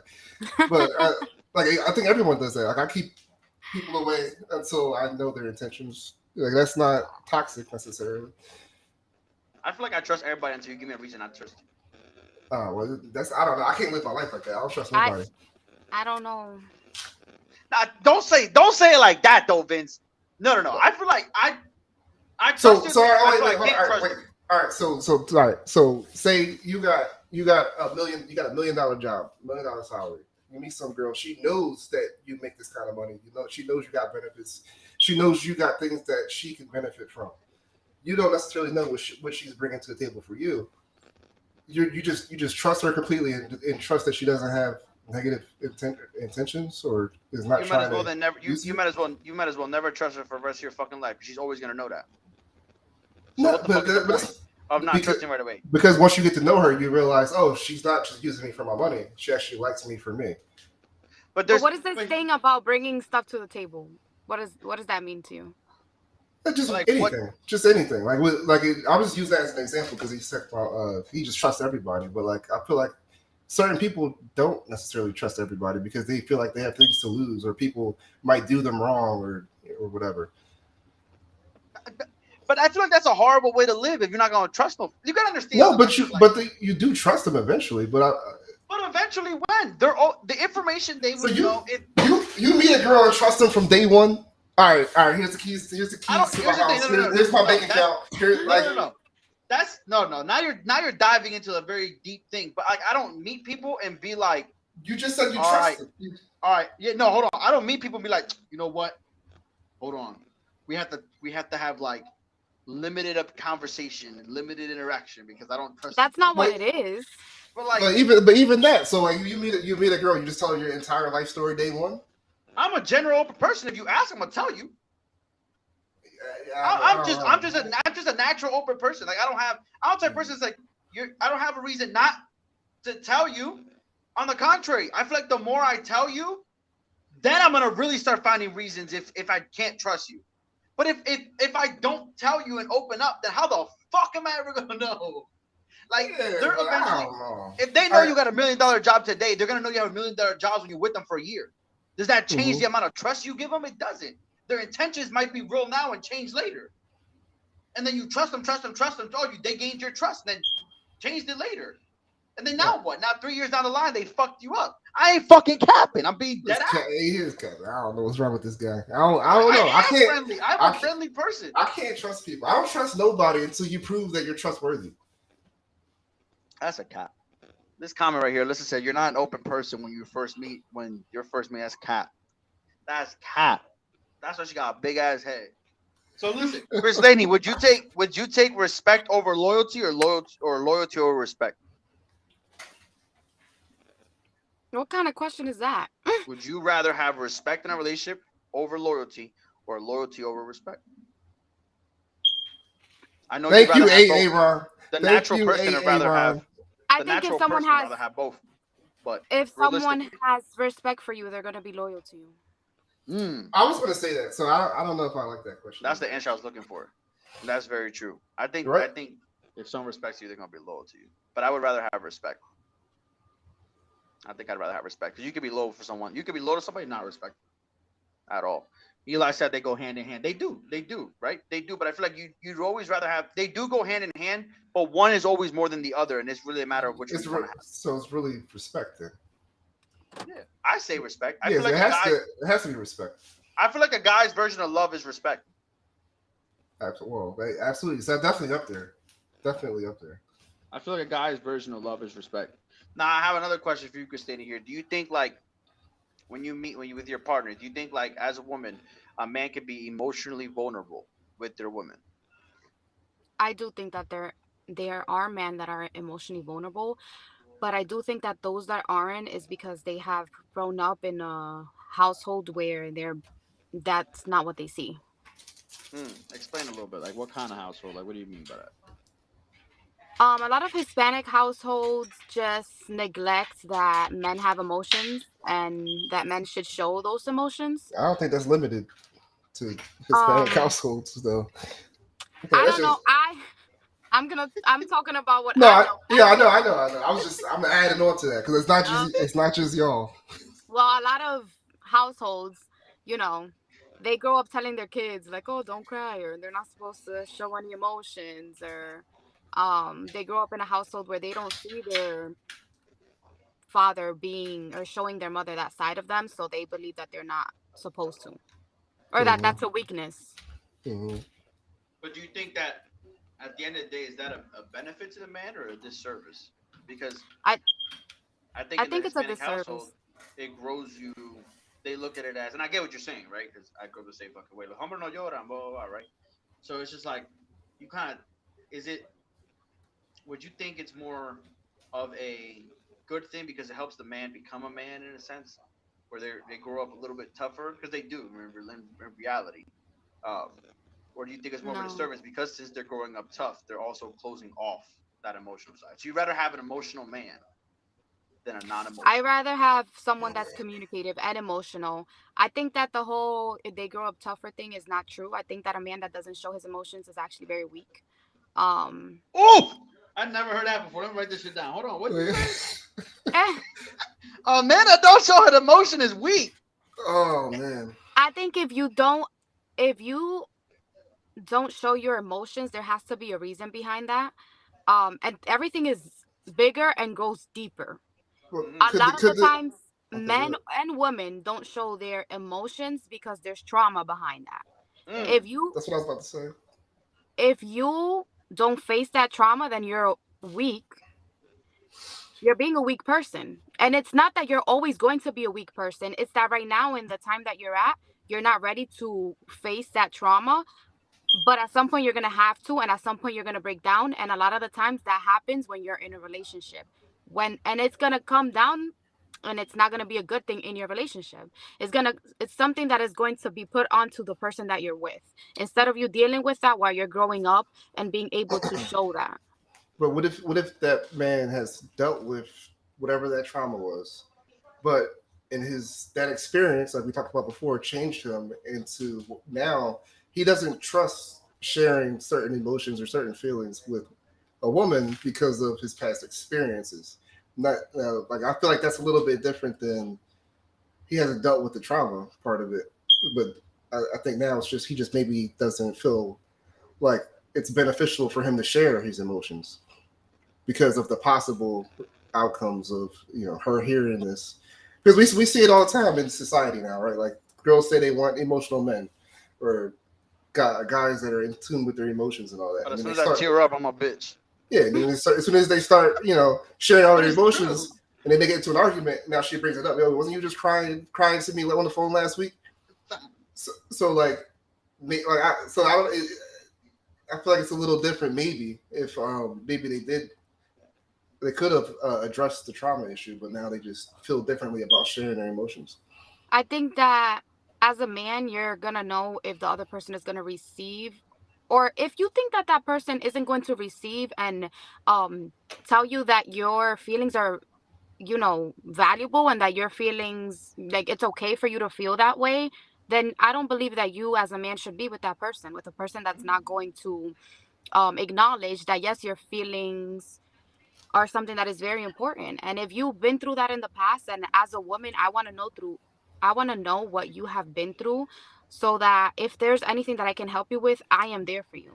but I think everyone does that. Like, I keep people away until I know their intentions. Like, that's not toxic necessarily. I feel like I trust everybody until you give me a reason not to trust you. Well, I don't know. I can't live my life like that. I don't trust I nobody. I don't know. Nah, don't say it like that though, Vince. No. I feel like I So, trust you. so all I right, feel wait, like I can't all right, trust wait. you. All right, all right. So, say you got $1 million, you got $1 million job, $1 million salary. You meet some girl. She knows that you make this kind of money. You know, she knows you got benefits. She knows you got things that she can benefit from. You don't necessarily know what she's bringing to the table for you. You just trust her completely and trust that she doesn't have negative intentions or is not You might trying as well to then never. use You you. might as well never trust her for the rest of your fucking life. She's always gonna know that. So No, what the fuck is the point of not because, trusting right away? because once you get to know her, you realize, oh, she's not just using me for my money. She actually likes me for me. But But there's what is this wait, thing about bringing stuff to the table? What does that mean to you? Just like what? anything, just anything. I'll just use that as an example because he said about he just trusts everybody. But like, I feel like certain people don't necessarily trust everybody because they feel like they have things to lose or people might do them wrong or whatever. But I feel like that's a horrible way to live if you're not gonna trust them. You gotta understand No, something. you do trust them eventually. But eventually, when they're all the information they So would know. If you meet a girl and trust them from day one. All right. Here's the keys. Here's the I don't. keys to my Here's the thing. house. No. Here's my No, bank account. Here, like, no. That's no. Now you're diving into a very deep thing. But like, I don't meet people and be like, you just said you all right, trust them. all right, yeah, no, hold on. I don't meet people and be like, you know what? Hold on. We have to have like limited up conversation and limited interaction because I don't trust. That's not what Wait. it is. But like, But even that. So like you meet a girl, you just tell her your entire life story day one. I'm a general open person. If you ask, I'm gonna tell you. I'm just a natural open person. Like I'm the type of person that's like I don't have a reason not to tell you. On the contrary, I feel like the more I tell you, then I'm gonna really start finding reasons if I can't trust you. But if I don't tell you and open up, then how the fuck am I ever gonna know? Like they're eventually, if they know you got $1 million job today, they're gonna know you have $1 million jobs when you're with them for a year. Does that change the amount of trust you give them? It doesn't. Their intentions might be real now and change later. And then you trust them. Oh, they gained your trust, and then changed it later. And then now what? Now 3 years down the line, they fucked you up. I ain't fucking capping. I'm being dead ass. He is capping. I don't know what's wrong with this guy. I don't know. I can't. Friendly. I'm a friendly person. I can't trust people. I don't trust nobody until you prove that you're trustworthy. That's a cap. This comment right here. Listen, said you're not an open person when you first meet. When you're first meet, that's cap. That's cap. That's why she got a big ass head. So listen, Chris Laney, would you take respect over loyalty or loyalty over respect? What kind of question is that? Would you rather have respect in a relationship over loyalty or loyalty over respect? I know. Thank you, Aaron. The natural person would rather have. I think if someone has, rather have both, but if someone has respect for you, they're gonna be loyal to you. I was gonna say that, so I don't know if I like that question. That's the answer I was looking for. And that's very true. I think if someone respects you, they're gonna be loyal to you. But I would rather have respect. I think I'd rather have respect because you could be loyal for someone. You could be loyal to somebody and not respect at all. Eli said they go hand in hand. They do, right? They do. But I feel like you'd always rather have. They do go hand in hand, but one is always more than the other, and it's really a matter of which one you want to have. So it's really respect then. Yeah, I say respect. I feel like it has to be respect. I feel like a guy's version of love is respect. Well, absolutely. So definitely up there. Definitely up there. I feel like a guy's version of love is respect. Now I have another question for you, Christina. Here, do you think like when you with your partner, do you think like as a woman, a man can be emotionally vulnerable with their woman? I do think that there are men that are emotionally vulnerable, but I do think that those that aren't is because they have grown up in a household where that's not what they see. Explain a little bit. Like, what kind of household? Like, what do you mean by that? A lot of Hispanic households just neglect that men have emotions and that men should show those emotions. I don't think that's limited to Hispanic Um, households, though. Okay, I that's don't know. just I'm talking about what no. I know. Yeah, I know. I'm adding on to that because Okay. it's not just y'all. Well, a lot of households, you know, they grow up telling their kids like, "Oh, don't cry," or they're not supposed to show any emotions, or they grow up in a household where they don't see their father being or showing their mother that side of them, so they believe that they're not supposed to, or that Hmm. that's a weakness. Hmm. But do you think that at the end of the day, is that a benefit to the man or a disservice? Because I I think I in the think it's a Hispanic household, disservice. it grows you. They look at it as, and I get what you're saying, right? Because I grew up the same fucking way. Like, hombre no lloran, blah, blah, blah, right? So it's just like, you kind of, is it, would you think it's more of a good thing because it helps the man become a man in a sense, where they grow up a little bit tougher? Because they do, in reality. Um, or do you think it's more of a No. disturbance because since they're growing up tough, they're also closing off that emotional side? So you'd rather have an emotional man than a I non-emotional. rather have someone that's communicative and emotional. I think that the whole if they grow up tougher thing is not true. I think that a man that doesn't show his emotions is actually very weak. Um, Oh, I never heard that before. Let me write this shit down. Hold on. What you say? eh, A man that don't show his emotion is weak. Oh man. I think if you don't show your emotions, there has to be a reason behind that. And everything is bigger and goes deeper. Well, A Mm, lot of the could the times, okay, go men ahead. and women don't show their emotions because there's trauma behind that. mm. If you That's what I was about to say. if you don't face that trauma, then weak. You're being a weak person. And it's not that you're always going to be a weak person. It's that right now in the time that you're at, you're not ready to face that trauma. But at some point you're gonna have to, and at some point you're gonna break down. And a lot of the times that happens when you're in a relationship. And it's gonna come down and it's not gonna be a good thing in your relationship. It's something that is going to be put onto the person that you're with. Instead of you dealing with that while you're growing up and being able to show that. But what if that man has dealt with whatever that trauma was, but in his that experience, like we talked about before, changed him into now he doesn't trust sharing certain emotions or certain feelings with a woman because of his past experiences. Not like I feel like that's a little bit different than he hasn't dealt with the trauma part of it, but I think now it's just he just maybe doesn't feel like it's beneficial for him to share his emotions because of the possible outcomes of her hearing this because we see it all the time in society now, right? Like girls say they want emotional men or guys that are in tune with their emotions and all that, But and as then soon they as I start tear up, I'm a bitch. yeah, and then as soon as they start sharing all But their it's true. emotions and then they get into an argument. Now she brings it up. Yo, wasn't you just crying to me on the phone last week? So like I don't. I feel like it's a little different. Maybe if maybe they could have addressed the trauma issue, but now they just feel differently about sharing their emotions. I think that as a man, you're gonna know if the other person is gonna receive, or if you think that that person isn't going to receive and um tell you that your feelings are, valuable, and that your feelings, like, it's okay for you to feel that way. Then I don't believe that you as a man should be with that person, with a person that's not going to acknowledge that yes, your feelings are something that is very important. And if you've been through that in the past, and as a woman, I want to know what you have been through, so that if there's anything that I can help you with, I am there for you.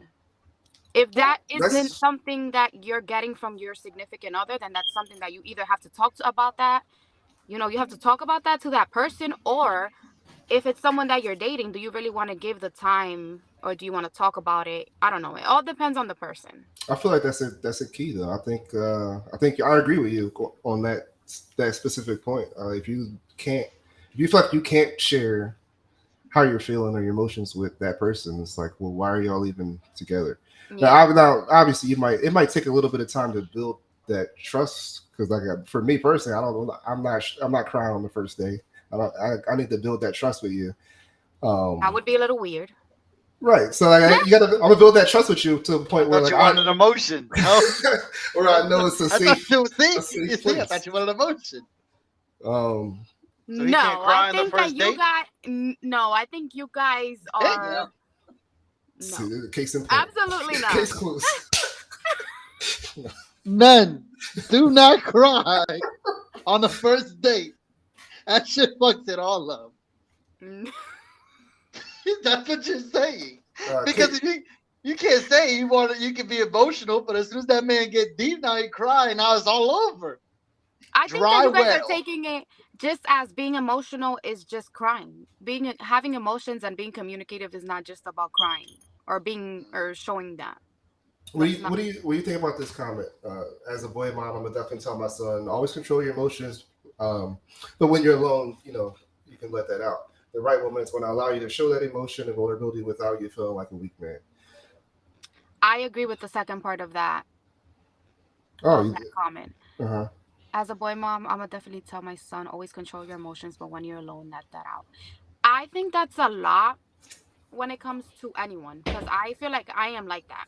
If that isn't That's something that you're getting from your significant other, then that's something that you either have to talk to about that. You have to talk about that to that person, or if it's someone that you're dating, do you really want to give the time or do you want to talk about it? I don't know. It all depends on the person. I feel like that's a key though. I think I agree with you on that specific point. If you feel like you can't share how you're feeling or your emotions with that person, it's like, well, why are y'all even together? Yeah. Now obviously it might take a little bit of time to build that trust because for me personally, I don't know, I'm not crying on the first day. I need to build that trust with you. That Um, would be a little weird. right. So like I'm gonna build that trust with you to the I point where thought like you wanted emotion. No, where I know it's a I thought safe you a see. You safe see, I place. thought you wanted emotion. Um, So he can't No, I cry on the think that first you date. got no, I think you guys Yeah. are see, no. case in point. Absolutely not. Case closed. Men, do not cry on the first date. That shit fucks it all up. Mm. That's what you're saying. Because Case, if you can't say you can be emotional, but as soon as that man get deep, now he cry, now it's all over. I think that Dry you guys are well. taking it just as being emotional is just crying. Having emotions and being communicative is not just about crying or being or showing that. That's not. what do you think about this comment? As a boy mom, I'm gonna definitely tell my son always control your emotions, um, but when you're alone, you can let that out. The right woman is going to allow you to show that emotion and vulnerability without you feeling like a weak man. I agree with the second part Oh, of that comment. uh huh. As a boy mom, I'm gonna definitely tell my son always control your emotions, but when you're alone, let that out. I think that's a lot when it comes to anyone because I feel like I am like that.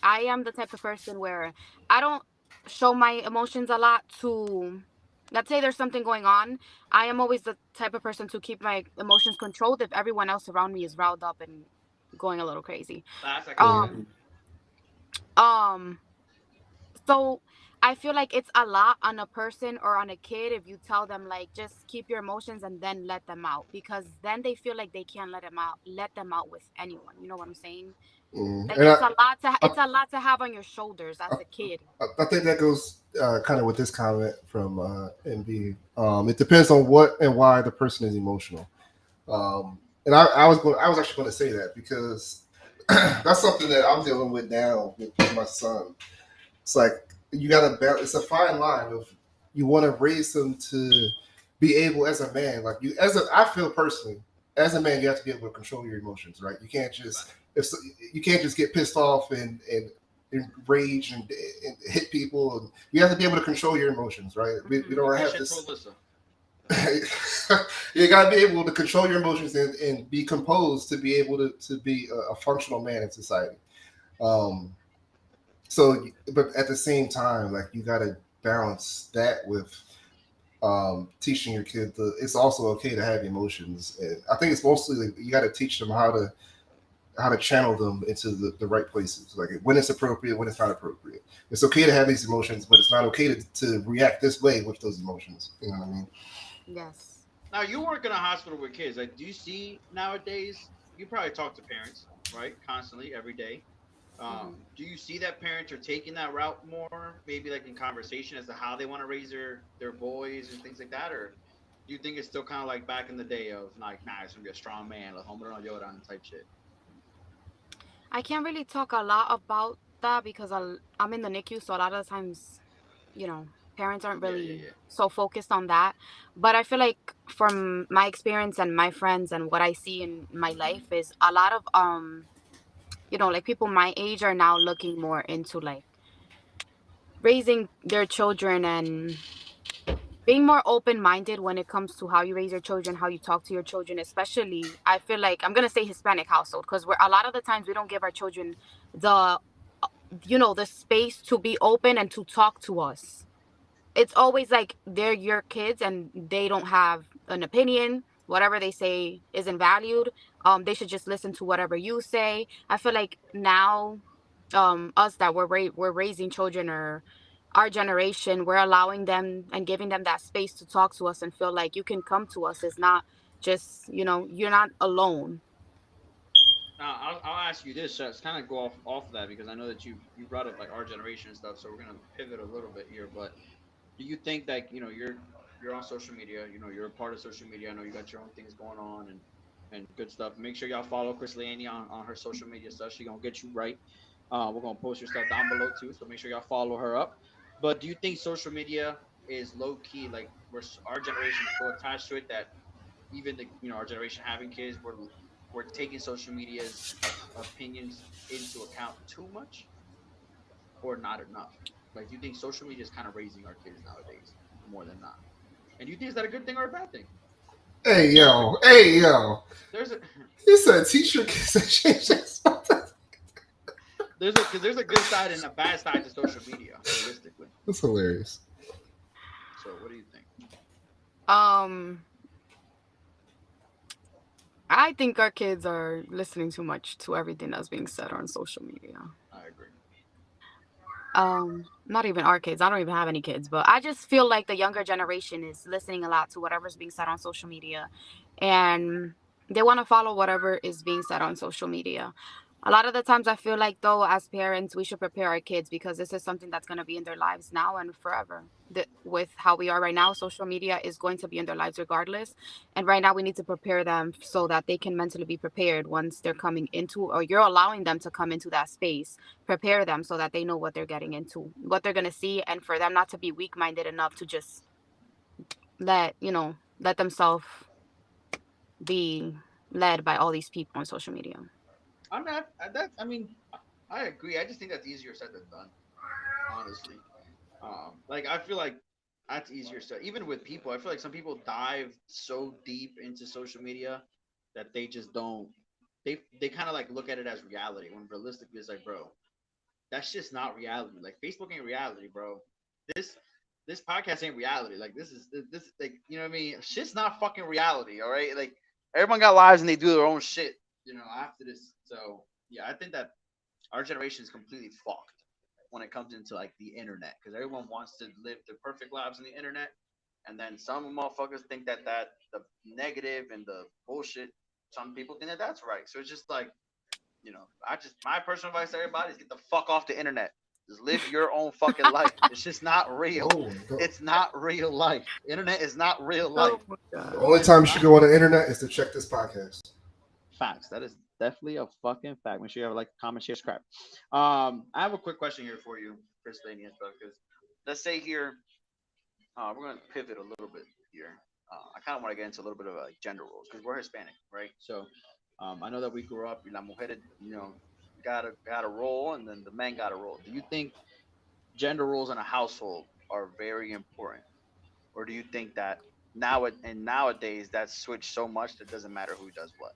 I am the type of person where I don't show my emotions a lot to, let's say there's something going on. I am always the type of person to keep my emotions controlled if everyone else around me is riled up and going a little crazy. That's actually Hmm. fair. Um, um, so I feel like it's a lot on a person or on a kid if you tell them like just keep your emotions and then let them out because then they feel like they can't let them out with anyone. You know what I'm saying? Hmm. Like And I, it's a lot to have on your shoulders as I, a kid. I think that goes kind of with this comment from MB. It depends on what and why the person is emotional. And I was actually going to say that because that's something that I'm dealing with now with my son. It's like you got to balance. It's a fine line of you want to raise them to be able as a man, like you as a. I feel personally as a man, you have to be able to control your emotions, right? You can't just if you can't just get pissed off and rage and hit people. And you have to be able to control your emotions, right? We Hmm. don't have Efficient this. Trolissa. You got to be able to control your emotions and be composed to be able to be a functional man in society. Um, so, but at the same time, like you got to balance that with teaching your kid that it's also okay to have emotions. And I think it's mostly like, you got to teach them how to channel them into the right places, like when it's appropriate, when it's not appropriate. It's okay to have these emotions, but it's not okay to react this way with those emotions. You know what I mean? Yes. Now you work in a hospital with kids. Like, do you see nowadays? You probably talk to parents, right? Constantly, every day. Hmm. Do you see that parents are taking that route more, maybe like in conversation as to how they want to raise their boys and things like that, or do you think it's still kind of like back in the day of like, nah, it's gonna be a strong man, like hombre no lloran type shit? I can't really talk a lot about that because I'm in the NICU, so a lot of the times, you know, parents aren't Yeah, yeah, really yeah. so focused on that. But I feel like from my experience and my friends and what I see in my life is a lot of like people my age are now looking more into like raising their children and being more open minded when it comes to how you raise your children, how you talk to your children, especially I feel like I'm gonna say Hispanic household because we're a lot of the times we don't give our children the the space to be open and to talk to us. It's always like they're your kids and they don't have an opinion. Whatever they say isn't valued. They should just listen to whatever you say. I feel like now, us that we're raising children or our generation, we're allowing them and giving them that space to talk to us and feel like you can come to us. It's not just you're not alone. Now I'll ask you this. So it's kind of go off of that because I know that you brought up like our generation and stuff. So we're gonna pivot a little bit here, but do you think that you're on social media, you're a part of social media, I know you got your own things going on, and and good stuff. Make sure y'all follow Chris Laney on her social media stuff. She gonna get you right. We're gonna post your stuff down below too, so make sure y'all follow her up. But do you think social media is low key like our generation is so attached to it that even the our generation having kids, we're taking social media's opinions into account too much or not enough? Like, do you think social media is kind of raising our kids nowadays more than not? And do you think is that a good thing or a bad thing? Hey There's a yo, hey yo. there's a He said teacher kids change that. there's a good side and a bad side to social media, realistically. That's hilarious. So what do you think? Um, I think our kids are listening too much to everything that's being said on social media. I agree. Not even our kids. I don't even have any kids, but I just feel like the younger generation is listening a lot to whatever's being said on social media, and they want to follow whatever is being said on social media. A lot of the times I feel like, though, as parents, we should prepare our kids because this is something that's going to be in their lives now and forever. With how we are right now, social media is going to be in their lives regardless. And right now, we need to prepare them so that they can mentally be prepared once they're coming into, or you're allowing them to come into that space. Prepare them so that they know what they're getting into, what they're going to see, and for them not to be weak minded enough to just let themselves be led by all these people on social media. I'm not. I mean, I agree. I just think that's easier said than done. Honestly, like I feel like that's easier said. Even with people, I feel like some people dive so deep into social media that they just don't. They kind of like look at it as reality when realistically it's like, bro, that's just not reality. Like Facebook ain't reality, bro. This this podcast ain't reality. Like this is like you know what I mean. Shit's not fucking reality. All right, like everyone got lives and they do their own shit. After this. So yeah, I think that our generation is completely fucked when it comes into like the internet because everyone wants to live their perfect lives on the internet, and then some motherfuckers think that the negative and the bullshit. Some people think that that's right. So it's just like I just my personal advice to everybody is get the fuck off the internet. Just live your own fucking life. It's just not real. Oh, no. It's not real life. Internet is not real life. Oh my The god. only time you should go on the internet is to check this podcast. Facts. That is definitely a fucking fact. Make sure you have like, comment, share, subscribe. I have a quick question here for you, Chris Laney and stuff, because let's say here, we're gonna pivot a little bit here. I kind of want to get into a little bit of like gender roles because we're Hispanic, right? So, I know that we grew up, la mujer, got a role, and then the man got a role. Do you think gender roles in a household are very important, or do you think that nowadays that's switched so much that it doesn't matter who does what?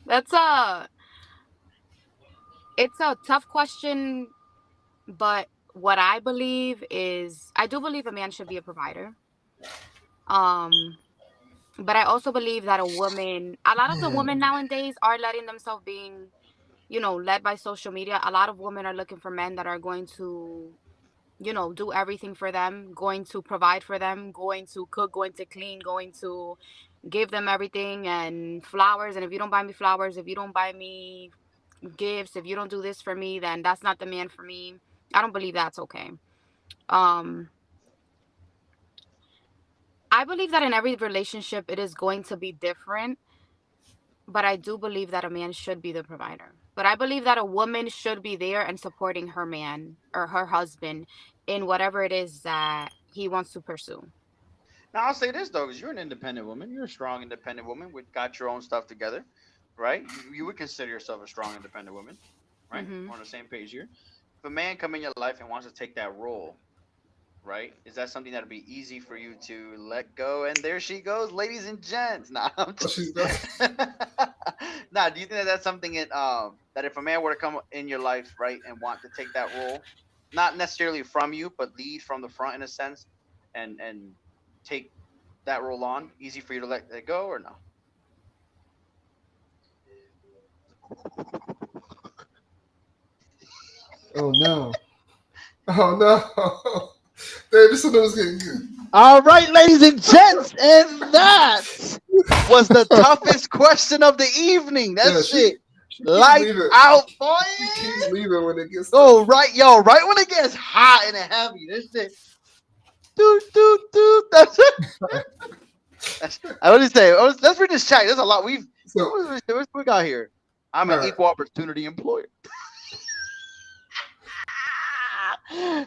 That's a it's a tough question, but what I believe is I do believe a man should be a provider. Um, but I also believe that a lot of the women Man, nowadays are letting themselves being, led by social media. A lot of women are looking for men that are going to, do everything for them, going to provide for them, going to cook, going to clean, going to give them everything and flowers. And if you don't buy me flowers, if you don't buy me gifts, if you don't do this for me, then that's not the man for me. I don't believe that's okay. Um, I believe that in every relationship, it is going to be different, but I do believe that a man should be the provider. But I believe that a woman should be there and supporting her man or her husband in whatever it is that he wants to pursue. Now I'll say this though, because you're an independent woman, you're a strong independent woman with got your own stuff together, right? You would consider yourself a strong independent woman, right? Hmm. We're on the same page here. If a man come in your life and wants to take that role, right? Is that something that'll be easy for you to let go? And there she goes, ladies and gents. Nah, I'm oh, just. she's done. Nah, do you think that that's something that if a man were to come in your life, right, and want to take that role, not necessarily from you, but lead from the front in a sense, and take that role on, easy for you to let it go or no? Oh no. Oh no. Damn, this one was getting good. All right, ladies and gents, and that Was the toughest question of the evening. Yeah, That's she it. she keeps Light leaving. out, boy. She keeps leaving when it gets Oh, right, yo, right when it gets hot and heavy. This shit. do. I want to say, let's read this chat. There's a lot. So, What we got here? I'm an Alright. equal opportunity employer.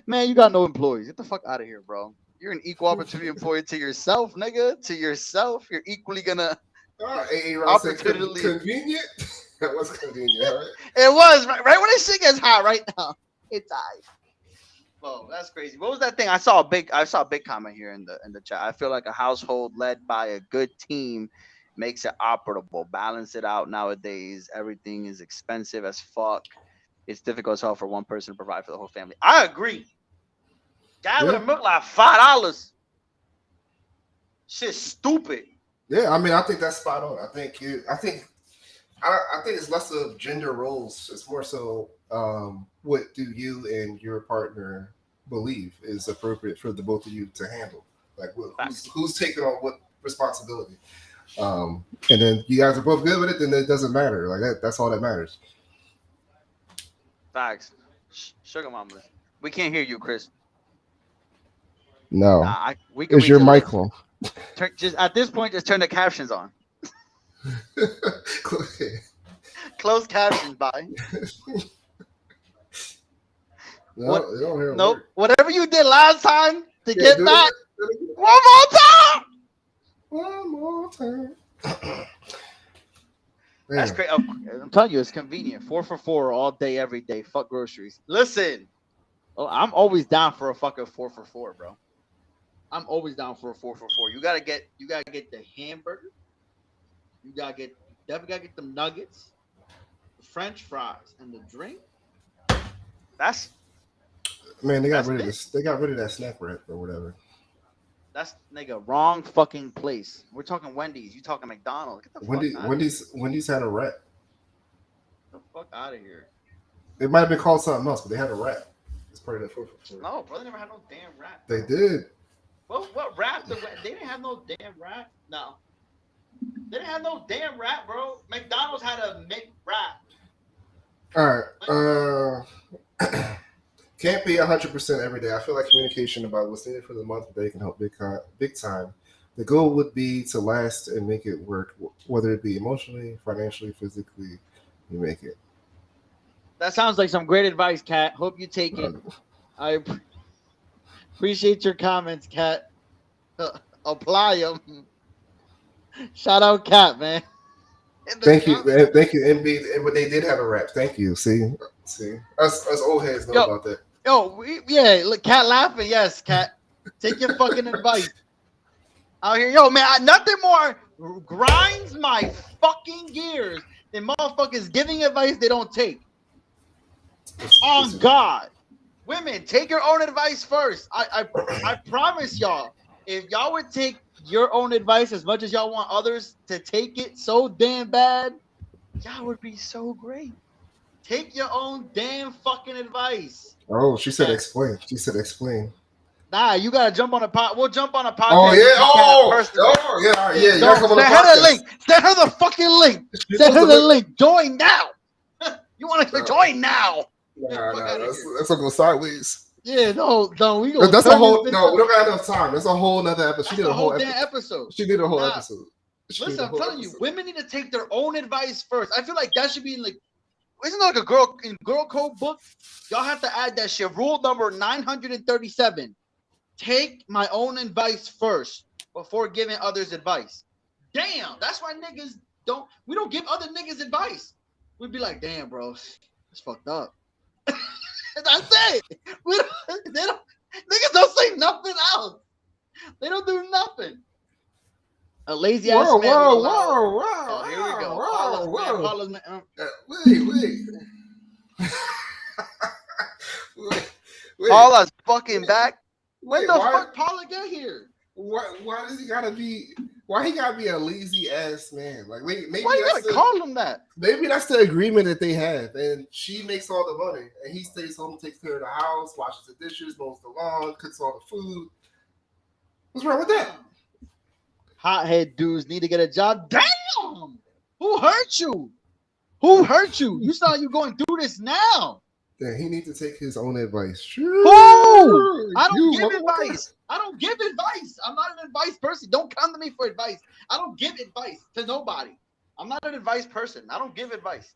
Man, you got no employees. Get the fuck out of here, bro. You're an equal opportunity employer to yourself, nigga. To yourself. You're equally gonna A-Rod said opportunity. convenient. That was convenient, right? It was right when this shit gets hot right now. It's hot. Whoa, That's crazy. What was that thing? I saw a big comment here in the chat. I feel like a household led by a good team makes it operable. Balance it out nowadays. Everything is expensive as fuck. It's difficult as hell for one person to provide for the whole family. I agree. Gallon Yeah. of milk like $5. Shit's stupid. Yeah, I mean, I think that's spot on. I think it's less of gender roles. It's more so what do you and your partner believe is appropriate for the both of you to handle. Like who's taking on what responsibility. And then you guys are both good with it, then it doesn't matter. Like that's all that matters. Facts. Sugar mama. We can't hear you, Chris. No. We can Is read your the mic list. on? Just at this point, just turn the captions on. Closed captions, by. No, they don't hear a Nope. word. Whatever you did last time to Yeah, get do back, it. one more time. One more time. That's Man. crazy. I'm telling you, it's convenient. 4 for 4 all day, every day. Fuck groceries. Listen, Oh, I'm always down for a fucking 4 for 4, bro. I'm always down for a 4 for 4. you gotta get the hamburger. You definitely gotta get them nuggets, the French fries, and the drink. That's Man, they got That's rid of big. this. They got rid of that snack wrap or whatever. nigga. Wrong fucking place. We're talking Wendy's. You talking McDonald's. Get the fuck out Wendy's had a wrap. the fuck out of here. It might have been called something else, but they had a wrap. It's part of that 4 for 4. No, bro, they never had no damn rap. They did. What rap? They didn't have no damn rap. No, they didn't have no damn rap, bro. McDonald's had a McWrap. All right. Can't be 100% every day. I feel like communication about what's needed for the month of day can help big time. The goal would be to last and make it work, whether it be emotionally, financially, physically. You make it. That sounds like some great advice, Kat. Hope you take it. I appreciate your comments, Kat. Apply them. Shout out, Kat, man. Thank you, MB. But they did have a rap. Thank you. See, us old heads know about that. Yo, look, Kat laughing. Yes, Kat. Take your fucking advice. Out here, yo, man, nothing more grinds my fucking gears than motherfuckers giving advice they don't take. On God. Women, take your own advice first. I promise y'all, if y'all would take your own advice as much as y'all want others to take it so damn bad, y'all would be so great. Take your own damn fucking advice. Oh, she said explain. She said explain. Nah, you gotta jump on a pod. We'll jump on a podcast. Oh yeah. Yeah. You gotta come on the Send her the podcast. link. Send her the fucking link. Send her the link. Join now. You want to join now? Nah, that's gonna go sideways. Yeah, no, we go. That's a whole no. We don't got enough time. That's a whole nother episode. She did a whole damn episode. She did a whole episode. Listen, I'm telling you, women need to take their own advice first. I feel like that should be like, isn't it like a girl code book? Y'all have to add that shit. Rule number 937. Take my own advice first before giving others advice. Damn, that's why we don't give other niggas advice. We'd be like, damn, bro, it's fucked up. That's it. Niggas don't say nothing else. They don't do nothing. A lazy ass man. Whoa. Oh, here we go. Paula's man. Wait. Paula's fucking back. When the fuck Paula get here? Why does he gotta be? Why he gotta be a lazy ass man? Like maybe Why you gotta call him that? Maybe that's the agreement that they have, and she makes all the money, and he stays home, takes care of the house, washes the dishes, mows the lawn, cooks all the food. What's wrong with that? Hothead dudes need to get a job. Damn! Who hurt you? Who hurt you? You saw you going through this now. Yeah, he needs to take his own advice. Who? I don't You give motherfucker. advice. I don't give advice. I'm not an advice person. Don't come to me for advice. I don't give advice to nobody. I'm not an advice person. I don't give advice.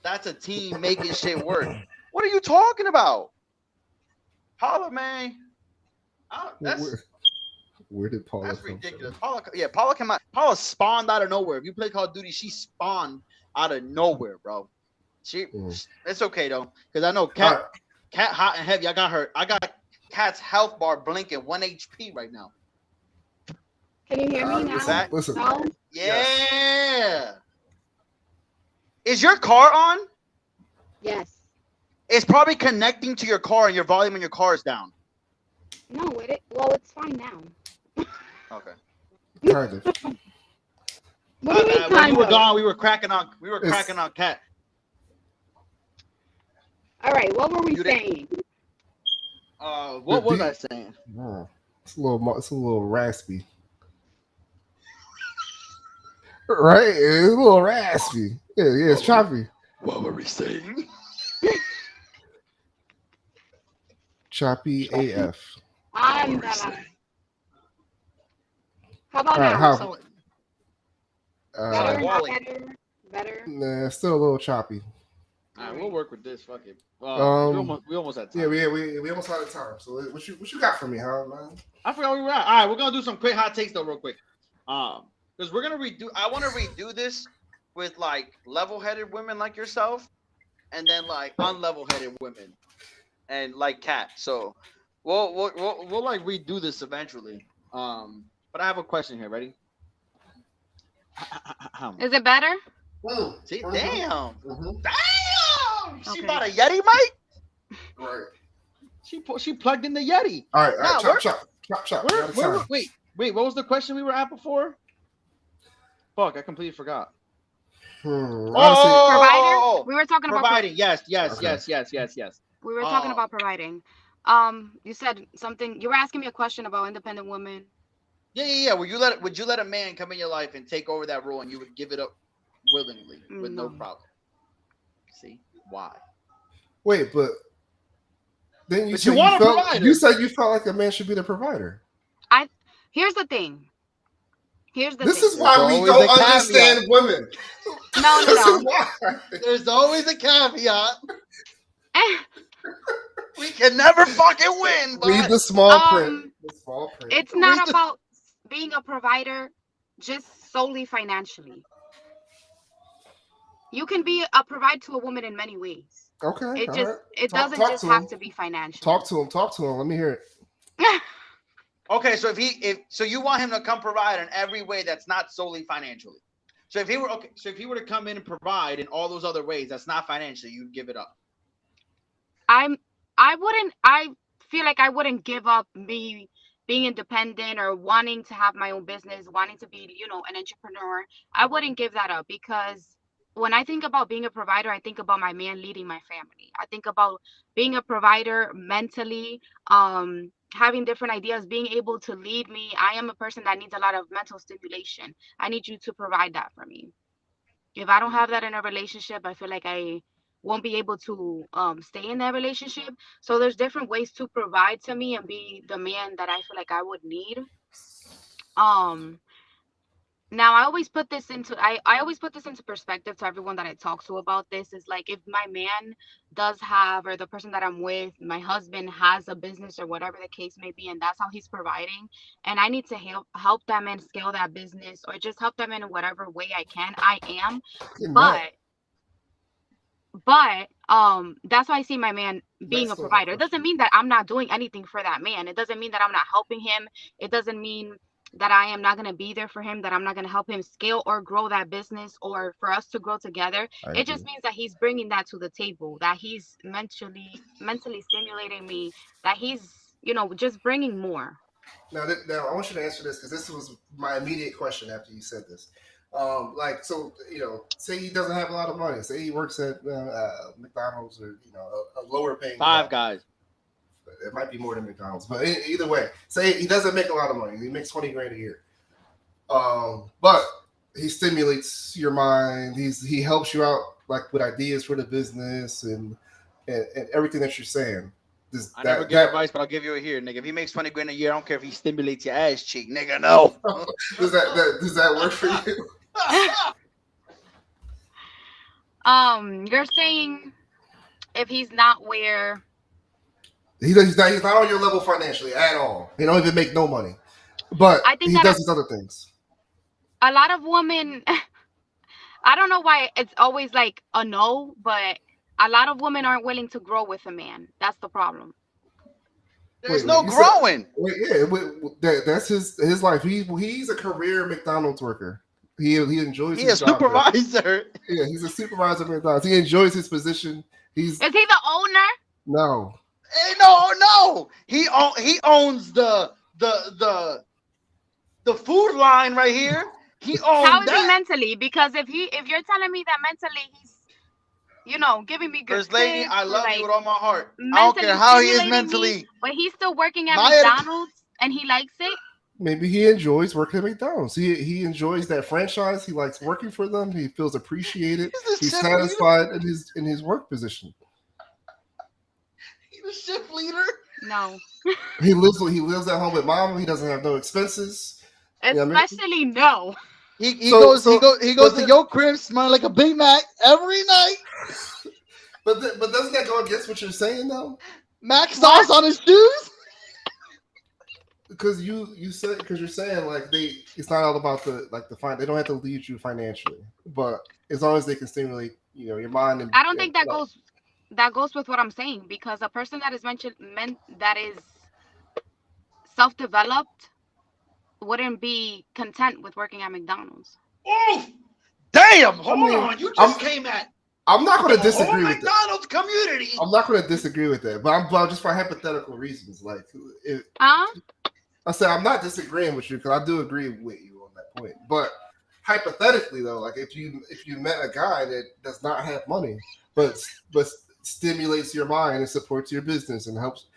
That's a team making shit work. What are you talking about? Paula, man. Where did Paula That's come ridiculous. from? Paula came out. Paula spawned out of nowhere. If you play Call of Duty, she spawned out of nowhere, bro. It's okay though, because I know Cat hot and heavy. I got Cat's health bar blinking 1 HP right now. Can you hear me now? Listen. No? Yeah. Yes. Is your car on? Yes. It's probably connecting to your car and your volume in your car is down. No, it's fine now. Okay. Kind of. What do you mean, When kind you were of? gone, we were cracking on Cat. All right, what were we You didn't- saying? What was I saying? Oh, it's a little raspy. Right? It's a little raspy. Yeah, it's choppy. What were we saying? Choppy AF. I'm the. How about All right, now? how? Better, not Wally. better. Nah, still a little choppy. All right, we'll work with this. Fuck it. We almost had time. Yeah, we almost out of time. So what you got for me, huh, man? I forgot where we were at. All right, we're gonna do some quick hot takes though, real quick. Because we're gonna redo. I want to redo this with like level-headed women like yourself, and then like unlevel-headed women, and like Cat. So we'll like redo this eventually. But I have a question here. Ready? Is it better? See, damn, Mhm. damn. She Okay. bought a Yeti mic. Right. She plugged in the Yeti. All right. Nah, Chop. We're out of time. Wait. What was the question we were at before? Fuck, I completely forgot. Honestly, Provider? We were talking about Providing. Yes. we were talking about providing. You said something. You were asking me a question about independent women. Yeah. Would you let a man come in your life and take over that role, and you would give it up willingly with no No. problem? See why? wait, but then you But said you want a felt, provider. you said you felt like a man should be the provider. Here's the thing. This is why we always don't a caveat. understand women. No. This is why. There's always a caveat. We can never fucking win. Read But the small print. The small print. It's not about being a provider just solely financially. You can be a provider to a woman in many ways. Okay. It just right. it Talk doesn't just to have him. to be financial. Talk to him. Let me hear it. okay, so so you want him to come provide in every way that's not solely financially. So if he were to come in and provide in all those other ways that's not financially, you'd give it up. I feel like I wouldn't give up me being independent or wanting to have my own business, wanting to be, an entrepreneur. I wouldn't give that up because when I think about being a provider, I think about my man leading my family. I think about being a provider mentally, having different ideas, being able to lead me. I am a person that needs a lot of mental stimulation. I need you to provide that for me. If I don't have that in a relationship, I feel like I won't be able to stay in that relationship. So there's different ways to provide to me and be the man that I feel like I would need. Now I always put this into perspective to everyone that I talk to about this. Is like, if my man does have, or the person that I'm with, my husband has a business or whatever the case may be, and that's how he's providing, and I need to help that man scale that business or just help them in whatever way I can, I am. But that's why I see my man being a provider. It doesn't mean that I'm not doing anything for that man. It doesn't mean that I'm not helping him. It doesn't mean that I am not going to be there for him, that I'm not going to help him scale or grow that business or for us to grow together. It just means that he's bringing that to the table, that he's mentally stimulating me, that he's, just bringing more. Now I want you to answer this because this was my immediate question after you said this. Say he doesn't have a lot of money. Say he works at McDonald's or a lower paying Five Guys. It might be more than McDonald's, but either way, say he doesn't make a lot of money. He makes $20,000 a year. But he stimulates your mind. He helps you out like with ideas for the business and and everything that you're saying. I never give advice, but I'll give you it here, nigga. If he makes 20 grand a year, I don't care if he stimulates your ass cheek, nigga. No. does that work for you? You're saying if he's not where He's not on your level financially at all. He don't even make no money, but I think he that does his other things. a lot of women, I don't know why it's always like a no, but a lot of women aren't willing to grow with a man. That's the problem. There's no growing. That's his life. He's a career McDonald's worker. He enjoys. He's a supervisor. Yeah, he's a supervisor at McDonald's. He enjoys his position. Is he the owner? No. Hey, no. He owns the food line right here. He owns. How is he mentally? Because if you're telling me that mentally he's, giving me good First lady, I love you with all my heart. I don't mentally care how he is stimulating mentally. me, but he's still working at McDonald's and he likes it. Maybe he enjoys working at McDonald's. He enjoys that franchise. He likes working for them. He feels appreciated. He's satisfied in his work position. He's a shift leader. No. He lives at home with mom. He doesn't have no expenses. Especially no. He goes to your crib smelling like a Big Mac every night. But doesn't that go against what you're saying though? Mac sauce on his shoes. Because you're saying like it's not all about the fine. They don't have to lead you financially, but as long as they can stimulate your mind. I don't think that goes with what I'm saying, because a person that is that is self-developed wouldn't be content with working at McDonald's. Oh, damn! Hold on, you just came at. I'm not going to disagree with McDonald's community. I'm not going to disagree with that, but I'm just for hypothetical reasons. Like, I said I'm not disagreeing with you because I do agree with you on that point. But hypothetically, though, like if you met a guy that does not have money, but stimulates your mind and supports your business and wants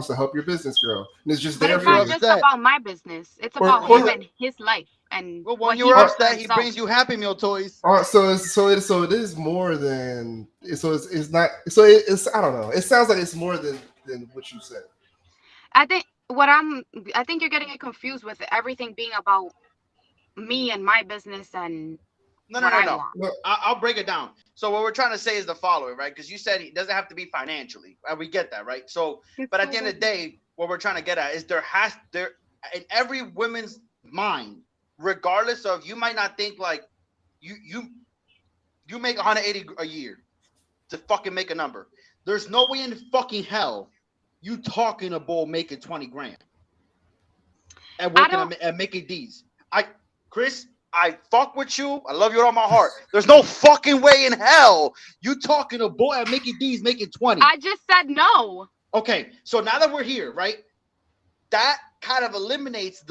to help your business grow, and it's just there for you. It's not just about my business. It's about him and his life. And when you were upset, he brings you Happy Meal toys. All right, so it is more than it's not. So it's I don't know. It sounds like it's more than what you said. I think you're getting it confused with everything being about me and my business and no. I'll break it down. So what we're trying to say is the following, right? Because you said it doesn't have to be financially. We get that, right? So, but at the end of the day, what we're trying to get at is there in every woman's mind, regardless of, you might not think like you make 180 a year to fucking make a number. There's no way in fucking hell you talking about making 20 grand and working at Mickey D's. Chris, I fuck with you. I love you with all my heart. There's no fucking way in hell you talking to boy at Mickey D's making 20. I just said no. Okay, so now that we're here, right? That kind of eliminates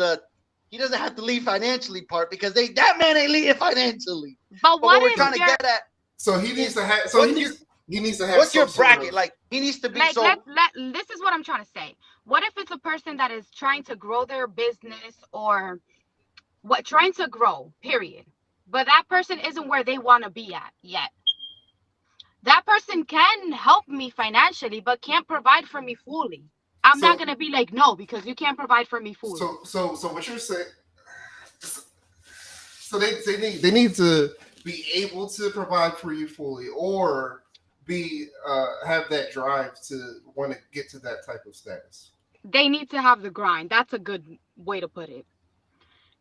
he doesn't have to leave financially part, because that man ain't leaving financially. But what we're trying to get at? So he needs to have. So he needs to have. What's your bracket? Like he needs to be like. This is what I'm trying to say. What if it's a person that is trying to grow their business or trying to grow, period. But that person isn't where they want to be at yet. That person can help me financially, but can't provide for me fully. I'm not gonna be like, no, because you can't provide for me fully. So what you're saying? So they need to be able to provide for you fully, or have that drive to want to get to that type of status. They need to have the grind. That's a good way to put it.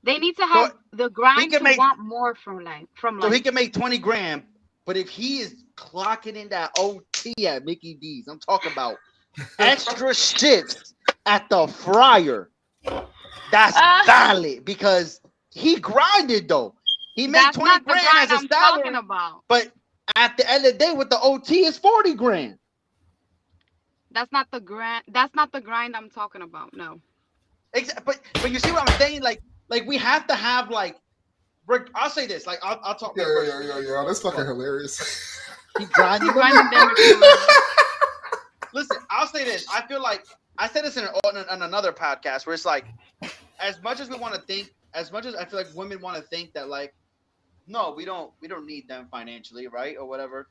They need to have the grind to want more from life. So he can make 20 grand, but if he is clocking in that OT at Mickey D's, I'm talking about extra shifts at the fryer, that's valid, because he grinded though. He made 20 grand as a salary, but at the end of the day with the OT is 40 grand. That's not the grind. That's not the grind I'm talking about. No. But you see what I'm saying? Like we have to have like. I'll say this. Like I'll talk. Yeah. That's fucking hilarious. He grinding. Listen, I'll say this. I feel like I said this in another podcast where it's like, as much as we want to think, as much as I feel like women want to think that like, no, we don't need them financially, right, or whatever.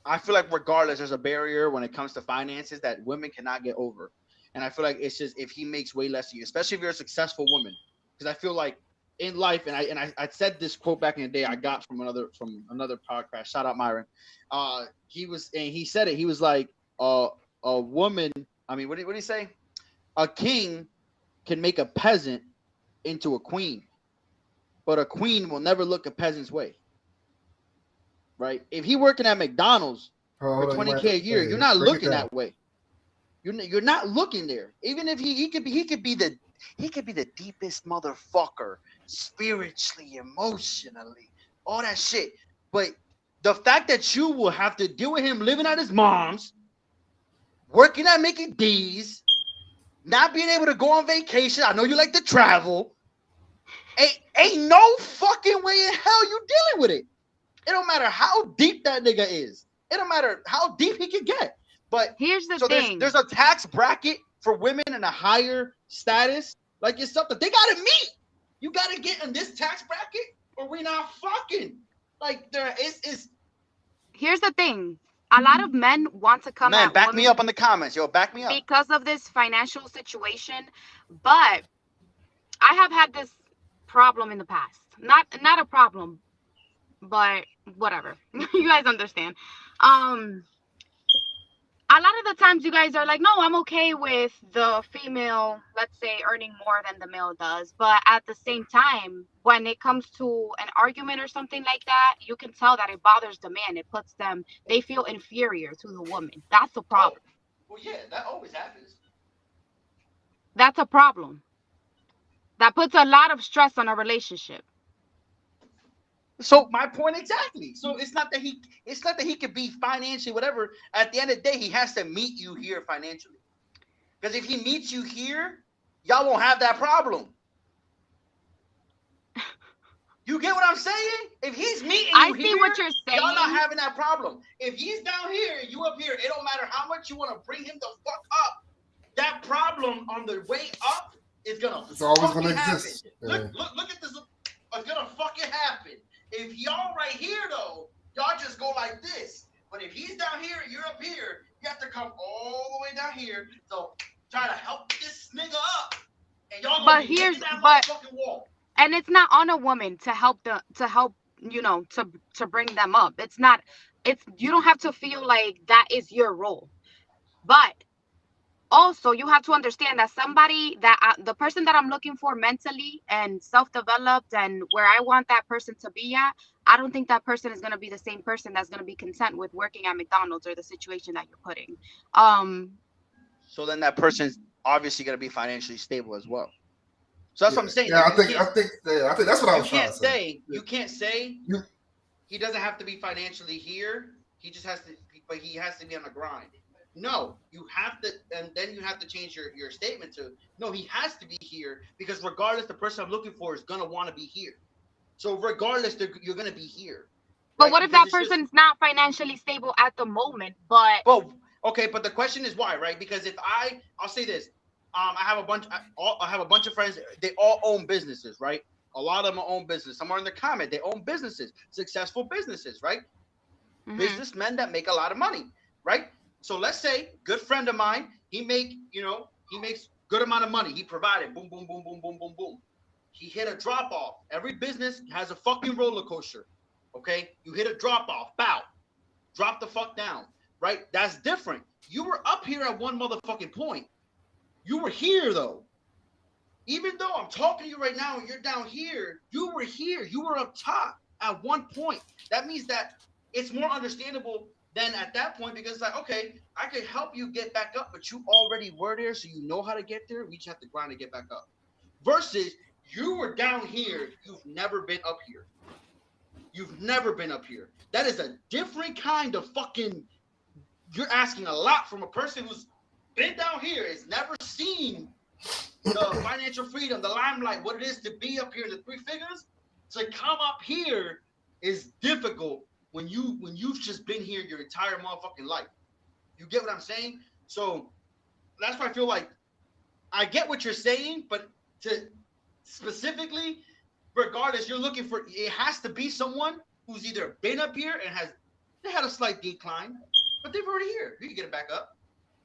I feel like regardless, there's a barrier when it comes to finances that women cannot get over. And I feel like it's just if he makes way less than you, especially if you're a successful woman, because I feel like in life, and I said this quote back in the day I got from another podcast. Shout out Myron. He said it. He was like, a woman. I mean, what did he say? A king can make a peasant into a queen, but a queen will never look a peasant's way. Right? If he working at McDonald's for 20K a year, you're not looking that way. You're not looking there. Even if he could be the deepest motherfucker spiritually, emotionally, all that shit. But the fact that you will have to deal with him living at his mom's, working at Mickey D's, not being able to go on vacation. I know you like to travel. Ain't no fucking way in hell you dealing with it. It don't matter how deep that nigga is. It don't matter how deep he can get. But here's the thing. There's a tax bracket for women in a higher status. Like it's something they gotta meet. You gotta get in this tax bracket, or we not fucking. Like there is. Here's the thing. A lot of men want to come at back women me up in the comments. Yo, back me up. because of this financial situation. But I have had this problem in the past. Not a problem, but whatever. You guys understand. A lot of the times you guys are like, no, I'm okay with the female, let's say, earning more than the male does. But at the same time, when it comes to an argument or something like that, you can tell that it bothers the man. It puts them, they feel inferior to the woman. That's the problem. Well, yeah, that always happens. That's a problem. That puts a lot of stress on a relationship. So my point exactly. So it's not that he could be financially whatever. At the end of the day, he has to meet you here financially. Because if he meets you here, y'all won't have that problem. You get what I'm saying? If he's meeting you I see here, what you're saying. y'all not having that problem. If he's down here and you up here, it don't matter how much you want to bring him the fuck up. That problem on the way up is gonna. It's always gonna exist. Look at this. It's gonna fucking happen. If y'all right here though, y'all just go like this. But if he's down here and you're up here, you have to come all the way down here. So try to help this nigga up, and y'all gonna be hitting that motherfucking wall. And it's not on a woman to help to bring them up. You don't have to feel like that is your role. But also you have to understand that the person that I'm looking for mentally and self-developed and where I want that person to be at, I don't think that person is going to be the same person that's going to be content with working at McDonald's or the situation that you're putting. So then that person's obviously going to be financially stable as well. So that's what I'm saying. Yeah, I think that's what I was trying to say. You can't say he doesn't have to be financially here. He just has to, but he has to be on the grind. No, you have to, and then you have to change your statement to, no, he has to be here because regardless, the person I'm looking for is gonna want to be here. So regardless, you're gonna be here. But right? What if that person's not financially stable at the moment? But okay, but the question is why, right? Because if I'll say this, I have a bunch of friends. They all own businesses, right? A lot of them own business. Somewhere in the comment, they own businesses, successful businesses, right? Mm-hmm. Businessmen that make a lot of money, right? So let's say, good friend of mine, he makes good amount of money. He provided, boom, boom, boom, boom, boom, boom, boom. He hit a drop off. Every business has a fucking roller coaster. Okay, you hit a drop off, bow, drop the fuck down, right? That's different. You were up here at one motherfucking point. You were here though. Even though I'm talking to you right now and you're down here, you were here. You were up top at one point. That means that it's more understandable than at that point because it's like, okay, I could help you get back up, but you already were there, so you know how to get there. We just have to grind to get back up. Versus you were down here, you've never been up here. You've never been up here. That is a different kind of fucking, you're asking a lot from a person who's been down here, has never seen the financial freedom, the limelight, what it is to be up here in the three figures. To come up here is difficult when you've just been here your entire motherfucking life. You get what I'm saying? So that's why I feel like I get what you're saying, but to specifically, regardless, you're looking for, it has to be someone who's either been up here and has They had a slight decline, but they're already here. You can get it back up.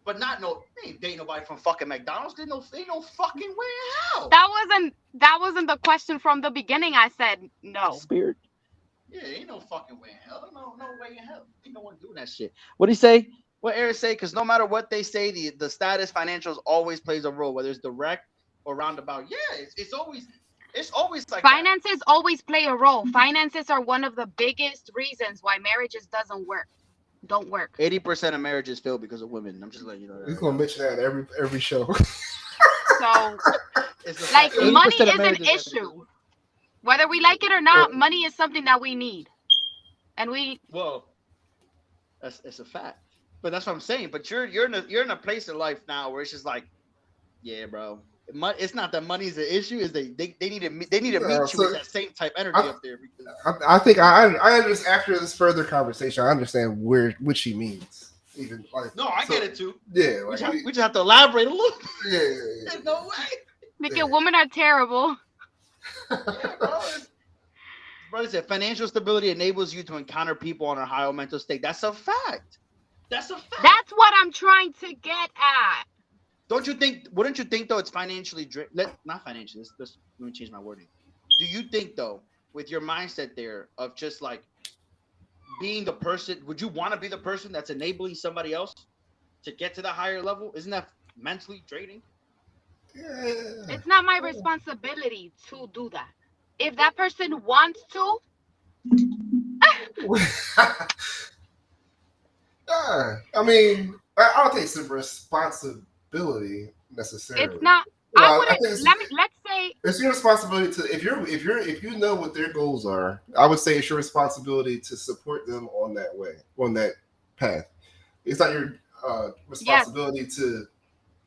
But not no, they ain't dating nobody from fucking McDonald's. They no fucking way in hell. That wasn't the question from the beginning. I said no. Spirit. Yeah, ain't no fucking way in hell. No way in hell. Ain't no one doing that shit. What do you say? What Eric say? Because no matter what they say, the status financials always plays a role, whether it's direct or roundabout. Yeah, it's always like Finances always play a role. Finances are one of the biggest reasons why marriages don't work. 80% of marriages fail because of women. I'm just letting you know that. He's gonna mention that in every show. So, like, money is an issue. Whether we like it or not, money is something that we need, and it's a fact. But that's what I'm saying. But you're in a place in life now where it's just like, yeah, bro. It's not that money is an issue. Is they need to meet you with that same type energy up there. I think I understand after this further conversation. I understand what she means. Even like, no, I get it too. Yeah, like, we just have to elaborate a little. Yeah. There's no way. Because women are terrible. Yeah, bro. Brother said financial stability enables you to encounter people on a higher mental state. That's a fact. That's That's what I'm trying to get at. Wouldn't you think though it's financially not financially, let me change my wording. Do you think though, with your mindset there of just like being the person, would you want to be the person that's enabling somebody else to get to the higher level? Isn't that mentally draining? Yeah. It's not my responsibility to do that. If that person wants to. I mean, I don't think it's a responsibility necessarily. It's not. Well, let's say it's your responsibility to if you know what their goals are. I would say it's your responsibility to support them on that path. It's not your responsibility to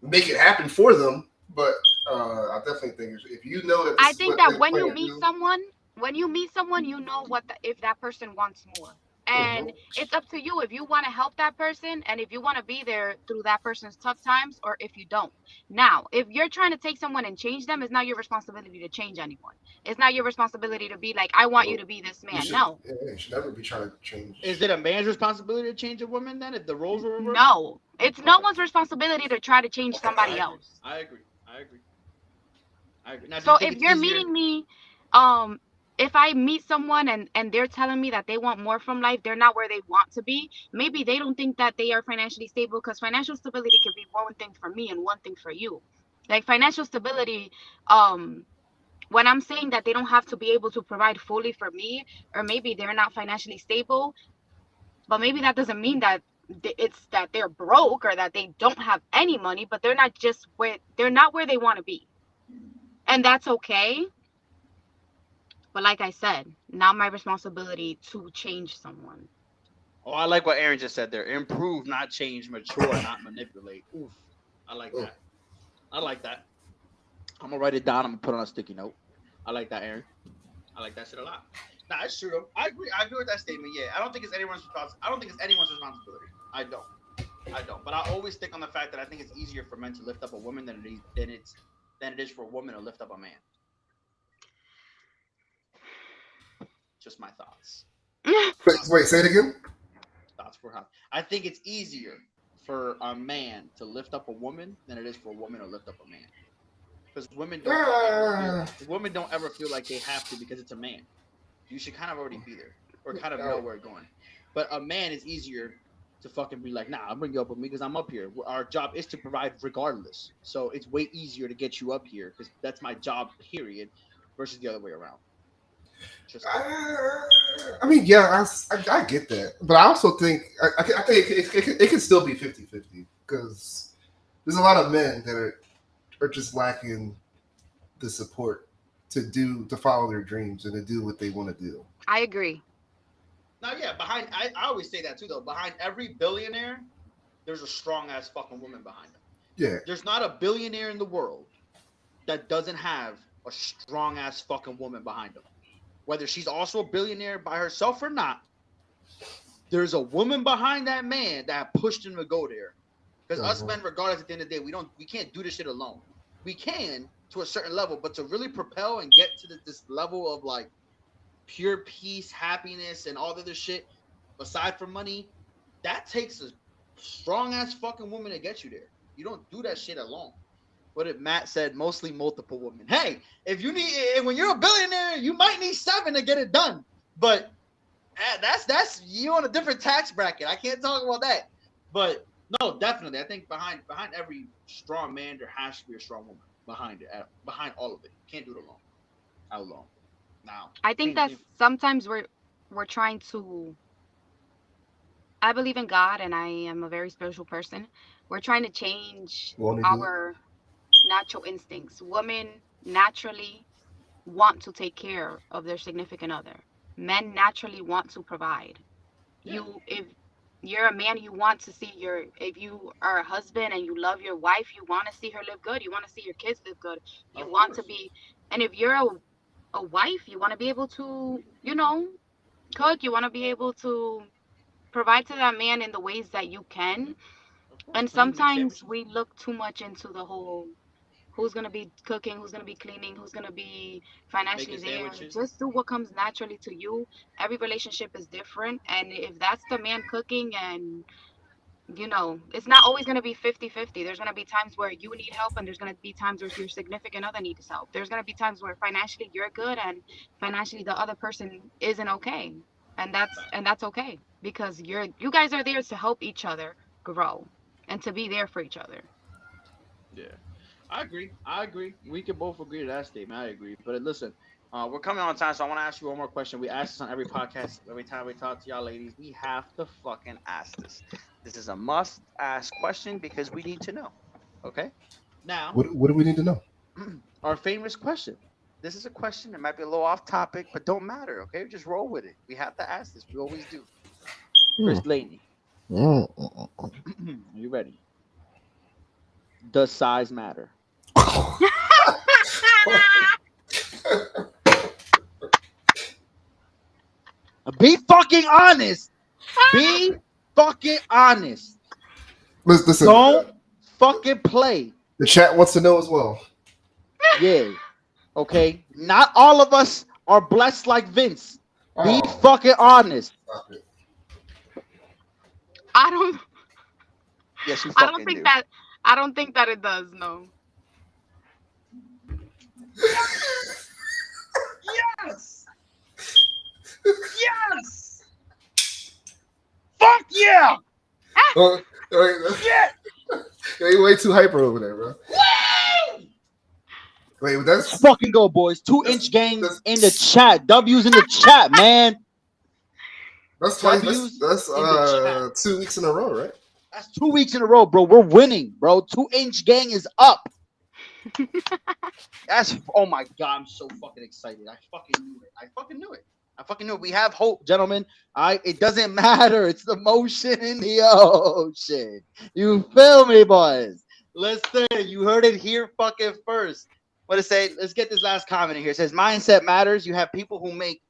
make it happen for them, but I definitely think if you know that. I think that when you meet someone, you know if that person wants more. And it's up to you if you want to help that person and if you want to be there through that person's tough times or if you don't. Now, if you're trying to take someone and change them, it's not your responsibility to change anyone. It's not your responsibility to be like, I want you to be this man. No. You should never be trying to change. Is it a man's responsibility to change a woman then if the roles are reversed? No. It's no one's responsibility to try to change somebody else. I agree. Now, so if you're meeting me, if I meet someone and they're telling me that they want more from life, they're not where they want to be. Maybe they don't think that they are financially stable because financial stability can be one thing for me and one thing for you. Like financial stability, when I'm saying that they don't have to be able to provide fully for me, or maybe they're not financially stable, but maybe that doesn't mean that it's that they're broke or that they don't have any money, but they're not where they want to be. And that's okay. But like I said, not my responsibility to change someone. Oh, I like what Aaron just said there. Improve, not change. Mature, not manipulate. Oof. I like that. I'm going to write it down. I'm going to put it on a sticky note. I like that, Aaron. I like that shit a lot. Nah, it's true though. I agree with that statement. Yeah, I don't think it's anyone's responsibility. I don't. But I always stick on the fact that I think it's easier for men to lift up a woman than it is for a woman to lift up a man. Just my thoughts. Wait, say it again. Thoughts for how I think it's easier for a man to lift up a woman than it is for a woman to lift up a man. Because women don't ever feel like they have to because it's a man. You should kind of already be there or kind of know where it's going. But a man is easier to fucking be like, nah, I'll bring you up with me because I'm up here. Our job is to provide regardless. So it's way easier to get you up here because that's my job, period, versus the other way around. I mean, yeah, I get that, but I also think I think it can still be 50-50 because there's a lot of men that are just lacking the support to follow their dreams and to do what they want to do. I agree. Now, yeah, I always say that too, though. Behind every billionaire, there's a strong ass fucking woman behind him. Yeah, there's not a billionaire in the world that doesn't have a strong ass fucking woman behind him. Whether she's also a billionaire by herself or not, there's a woman behind that man that pushed him to go there. Because us men, regardless, at the end of the day, we can't do this shit alone. We can to a certain level, but to really propel and get to this level of like pure peace, happiness, and all the other shit, aside from money, that takes a strong ass fucking woman to get you there. You don't do that shit alone. What did Matt said? Mostly multiple women. Hey, if you need, when you're a billionaire, you might need 7 to get it done. But that's you on a different tax bracket. I can't talk about that. But no, definitely, I think behind every strong man, there has to be a strong woman behind it. Behind all of it, you can't do it alone. Now, I think that sometimes we're trying to. I believe in God, and I am a very spiritual person. We're trying to change Want to do it? our natural instincts. Women naturally want to take care of their significant other. Men naturally want to provide. yeah, If you're a man, you want to see if you are a husband and you love your wife, you want to see her live good. You want to see your kids live good. You of want to course, be, and if you're a wife, you want to be able to, cook. You want to be able to provide to that man in the ways that you can. of course, And clean, make sometimes sandwiches, we look too much into the whole who's going to be cooking, who's going to be cleaning, who's going to be financially making there. sandwiches. Just do what comes naturally to you. Every relationship is different. And if that's the man cooking, and it's not always going to be 50-50. There's going to be times where you need help, and there's going to be times where your significant other needs help. There's going to be times where financially you're good and financially the other person isn't okay. And that's okay, because you guys are there to help each other grow and to be there for each other. Yeah, I agree. I agree. We can both agree to that statement. I agree. But listen, we're coming on time, so I want to ask you one more question. We ask this on every podcast, every time we talk to y'all ladies. We have to fucking ask this. This is a must ask question because we need to know. Okay. Now, What do we need to know? our famous question. This is a question that might be a little off topic, but don't matter. Okay, just roll with it. We have to ask this. We always do. Hmm. Chris Laney, Mm. are you ready? Does size matter? Be fucking honest. Be fucking honest. Listen, Don't fucking play. the chat wants to know as well. Yeah. Okay. Not all of us are blessed like Vince. Be Oh, fucking honest. stop it. I don't Yes, you I don't fucking think do. that I don't think that it does, no. Yes. Yes. Fuck yeah. Oh, wait, you're way too hyper over there, bro. Wait, Let's that's fucking go, boys. 2-inch gang that's in the chat. W's in the chat, man. that's twice. W's That's in the chat. 2 weeks in a row, right? That's 2 weeks in a row, bro. We're winning, bro. 2-inch gang is up. That's oh my god, I'm so fucking excited. I fucking knew it. I fucking knew it. We have hope, gentlemen. It doesn't matter. It's the motion in the ocean. You feel me, boys? Listen, you heard it here fucking first. What it say? Let's get this last comment in here. It says mindset matters. You have people who make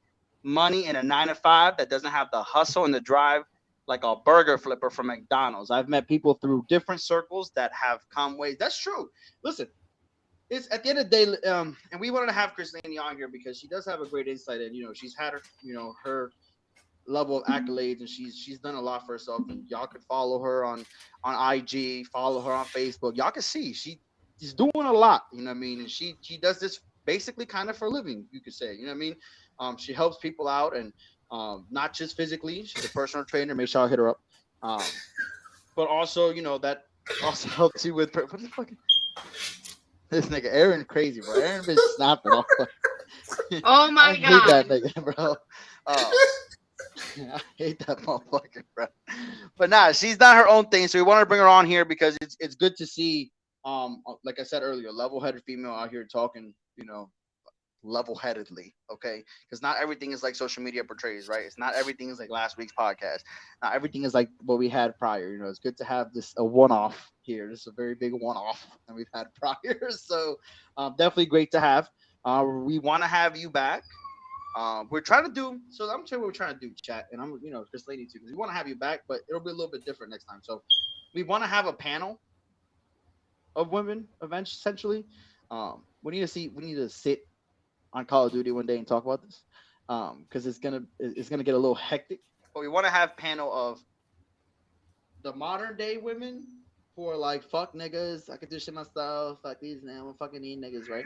money in a 9 to 5 that doesn't have the hustle and the drive like a burger flipper from McDonald's. I've met people through different circles that have come ways. That's true. Listen, it's at the end of the day, and we wanted to have Chris Laney on here because she does have a great insight, and she's had her level of accolades, and she's done a lot for herself. And y'all could follow her on IG, follow her on Facebook. Y'all can see she's doing a lot. You know what I mean? And she does this basically kind of for a living, you could say. You know what I mean? She helps people out, and not just physically. She's a personal trainer. Make sure I hit her up. But also, that also helps you with what the fuck. This nigga Aaron crazy, bro. Aaron been snapping off. Oh I my hate god. that nigga, bro. I hate that motherfucker, bro. But nah, she's done her own thing, so we wanted to bring her on here because it's good to see, like I said earlier, level-headed female out here talking, level-headedly, okay? Because not everything is like social media portrays, right? It's not everything is like last week's podcast. Not everything is like what we had prior. It's good to have this a one-off here. This is a very big one-off that we've had prior. So definitely great to have. We want to have you back. We're trying to do so. I'm sure what we're trying to do, chat, and I'm Chris Lady too, because we want to have you back, but it'll be a little bit different next time. So we want to have a panel of women eventually. Essentially, we need to sit on Call of Duty one day and talk about this, because it's gonna get a little hectic. but we want to have panel of the modern day women who are like, fuck niggas, I can do shit myself, fuck these now, I'm fucking need niggas, right?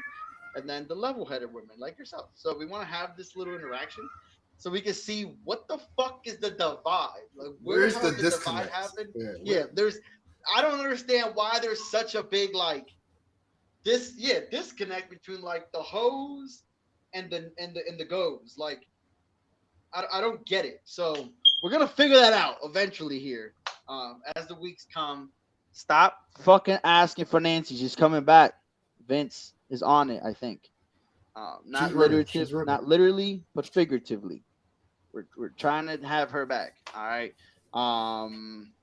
And then the level headed women like yourself. So we want to have this little interaction so we can see what the fuck is the divide. Like, Where's the divide disconnect? happen? Yeah, Yeah, there's, I don't understand why there's such a big like disconnect between like the hoes and the goes. Like, I don't get it. So we're gonna figure that out eventually here, as the weeks come. Stop fucking asking for Nancy. She's coming back. Vince is on it, I think. Not not literally, but figuratively. We're trying to have her back. All right.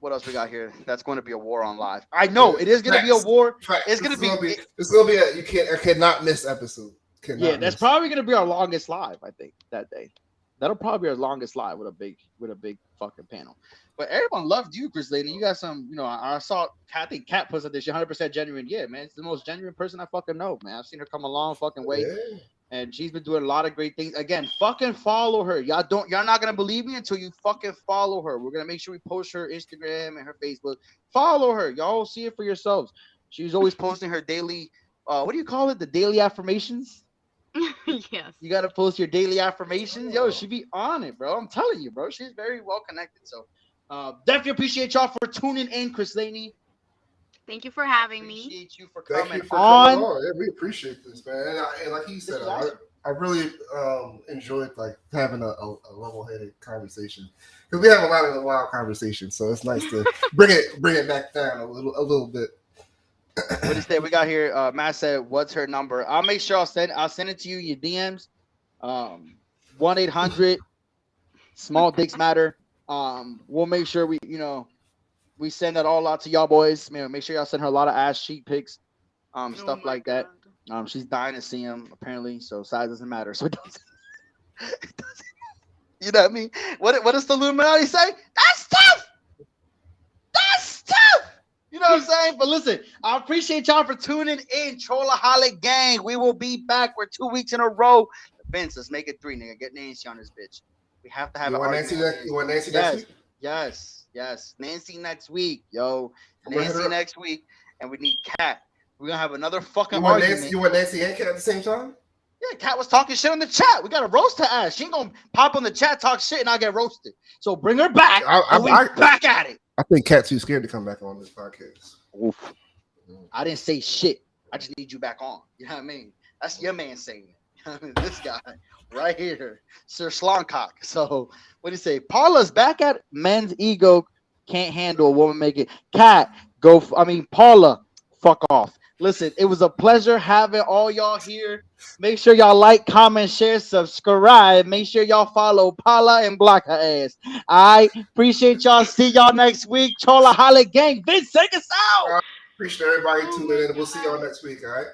What else we got here? That's going to be a war on live. I know it is going to be a war. It's going to be. It's going to be a cannot miss episode. That's probably going to be our longest live. I think that day. That'll probably be our longest live with a big fucking panel. But everyone loved you, Chris Lady. You got some, I saw Kat, I think Kat posted this. You're 100% genuine. Yeah, man. It's the most genuine person I fucking know, man. I've seen her come a long fucking way. Yeah. And she's been doing a lot of great things. Again, fucking follow her. Y'all not gonna believe me until you fucking follow her. We're gonna make sure we post her Instagram and her Facebook. Follow her. Y'all see it for yourselves. She's always posting her daily, what do you call it? The daily affirmations? Yes. You gotta post your daily affirmations. Yo, she be on it, bro. I'm telling you, bro. She's very well connected. So definitely appreciate y'all for tuning in, Chris Laney. Thank you for having me. Appreciate you for coming on. Yeah, we appreciate this, man. And like he said, I really enjoyed like having a level-headed conversation because we have a lot of wild conversations. So it's nice to bring it back down a little bit. What do you say? We got here. Matt said, "What's her number?" I'll make sure I'll send it to you. Your DMs. 1-800 small dicks matter. We'll make sure we send that all out to y'all boys. Man, make sure y'all send her a lot of ass cheek pics, stuff like that. She's dying to see him apparently, so size doesn't matter. So it doesn't. You know what I mean? What does the Illuminati say? That's tough. That's tough. You know what I'm saying? But listen, I appreciate y'all for tuning in. Trollaholic Gang. We will be back. We're 2 weeks in a row. Vince, let's make it 3, nigga. Get Nancy on this bitch. We have to have an argument. You want Nancy next week? Yes. Nancy next week, yo. Nancy next week. And we need Kat. We're going to have another fucking argument. You want Nancy and Kat at the same time? Yeah, Kat was talking shit on the chat. We got to roast her ass. She ain't going to pop on the chat, talk shit, and I'll get roasted. So bring her back. We back at it. I think Kat's too scared to come back on this podcast. Oof. I didn't say shit. I just need you back on. You know what I mean? That's your man saying it. You know what I mean? This guy right here, Sir Sloncock. So what do you say? Paula's back at men's ego can't handle a woman making. Kat, Paula, fuck off. Listen, it was a pleasure having all y'all here. Make sure y'all like, comment, share, subscribe. Make sure y'all follow Paula and block her ass. I appreciate y'all. See y'all next week. Trollaholic Gang. Vince, take us out. Appreciate everybody tuning in. We'll see y'all next week. All right.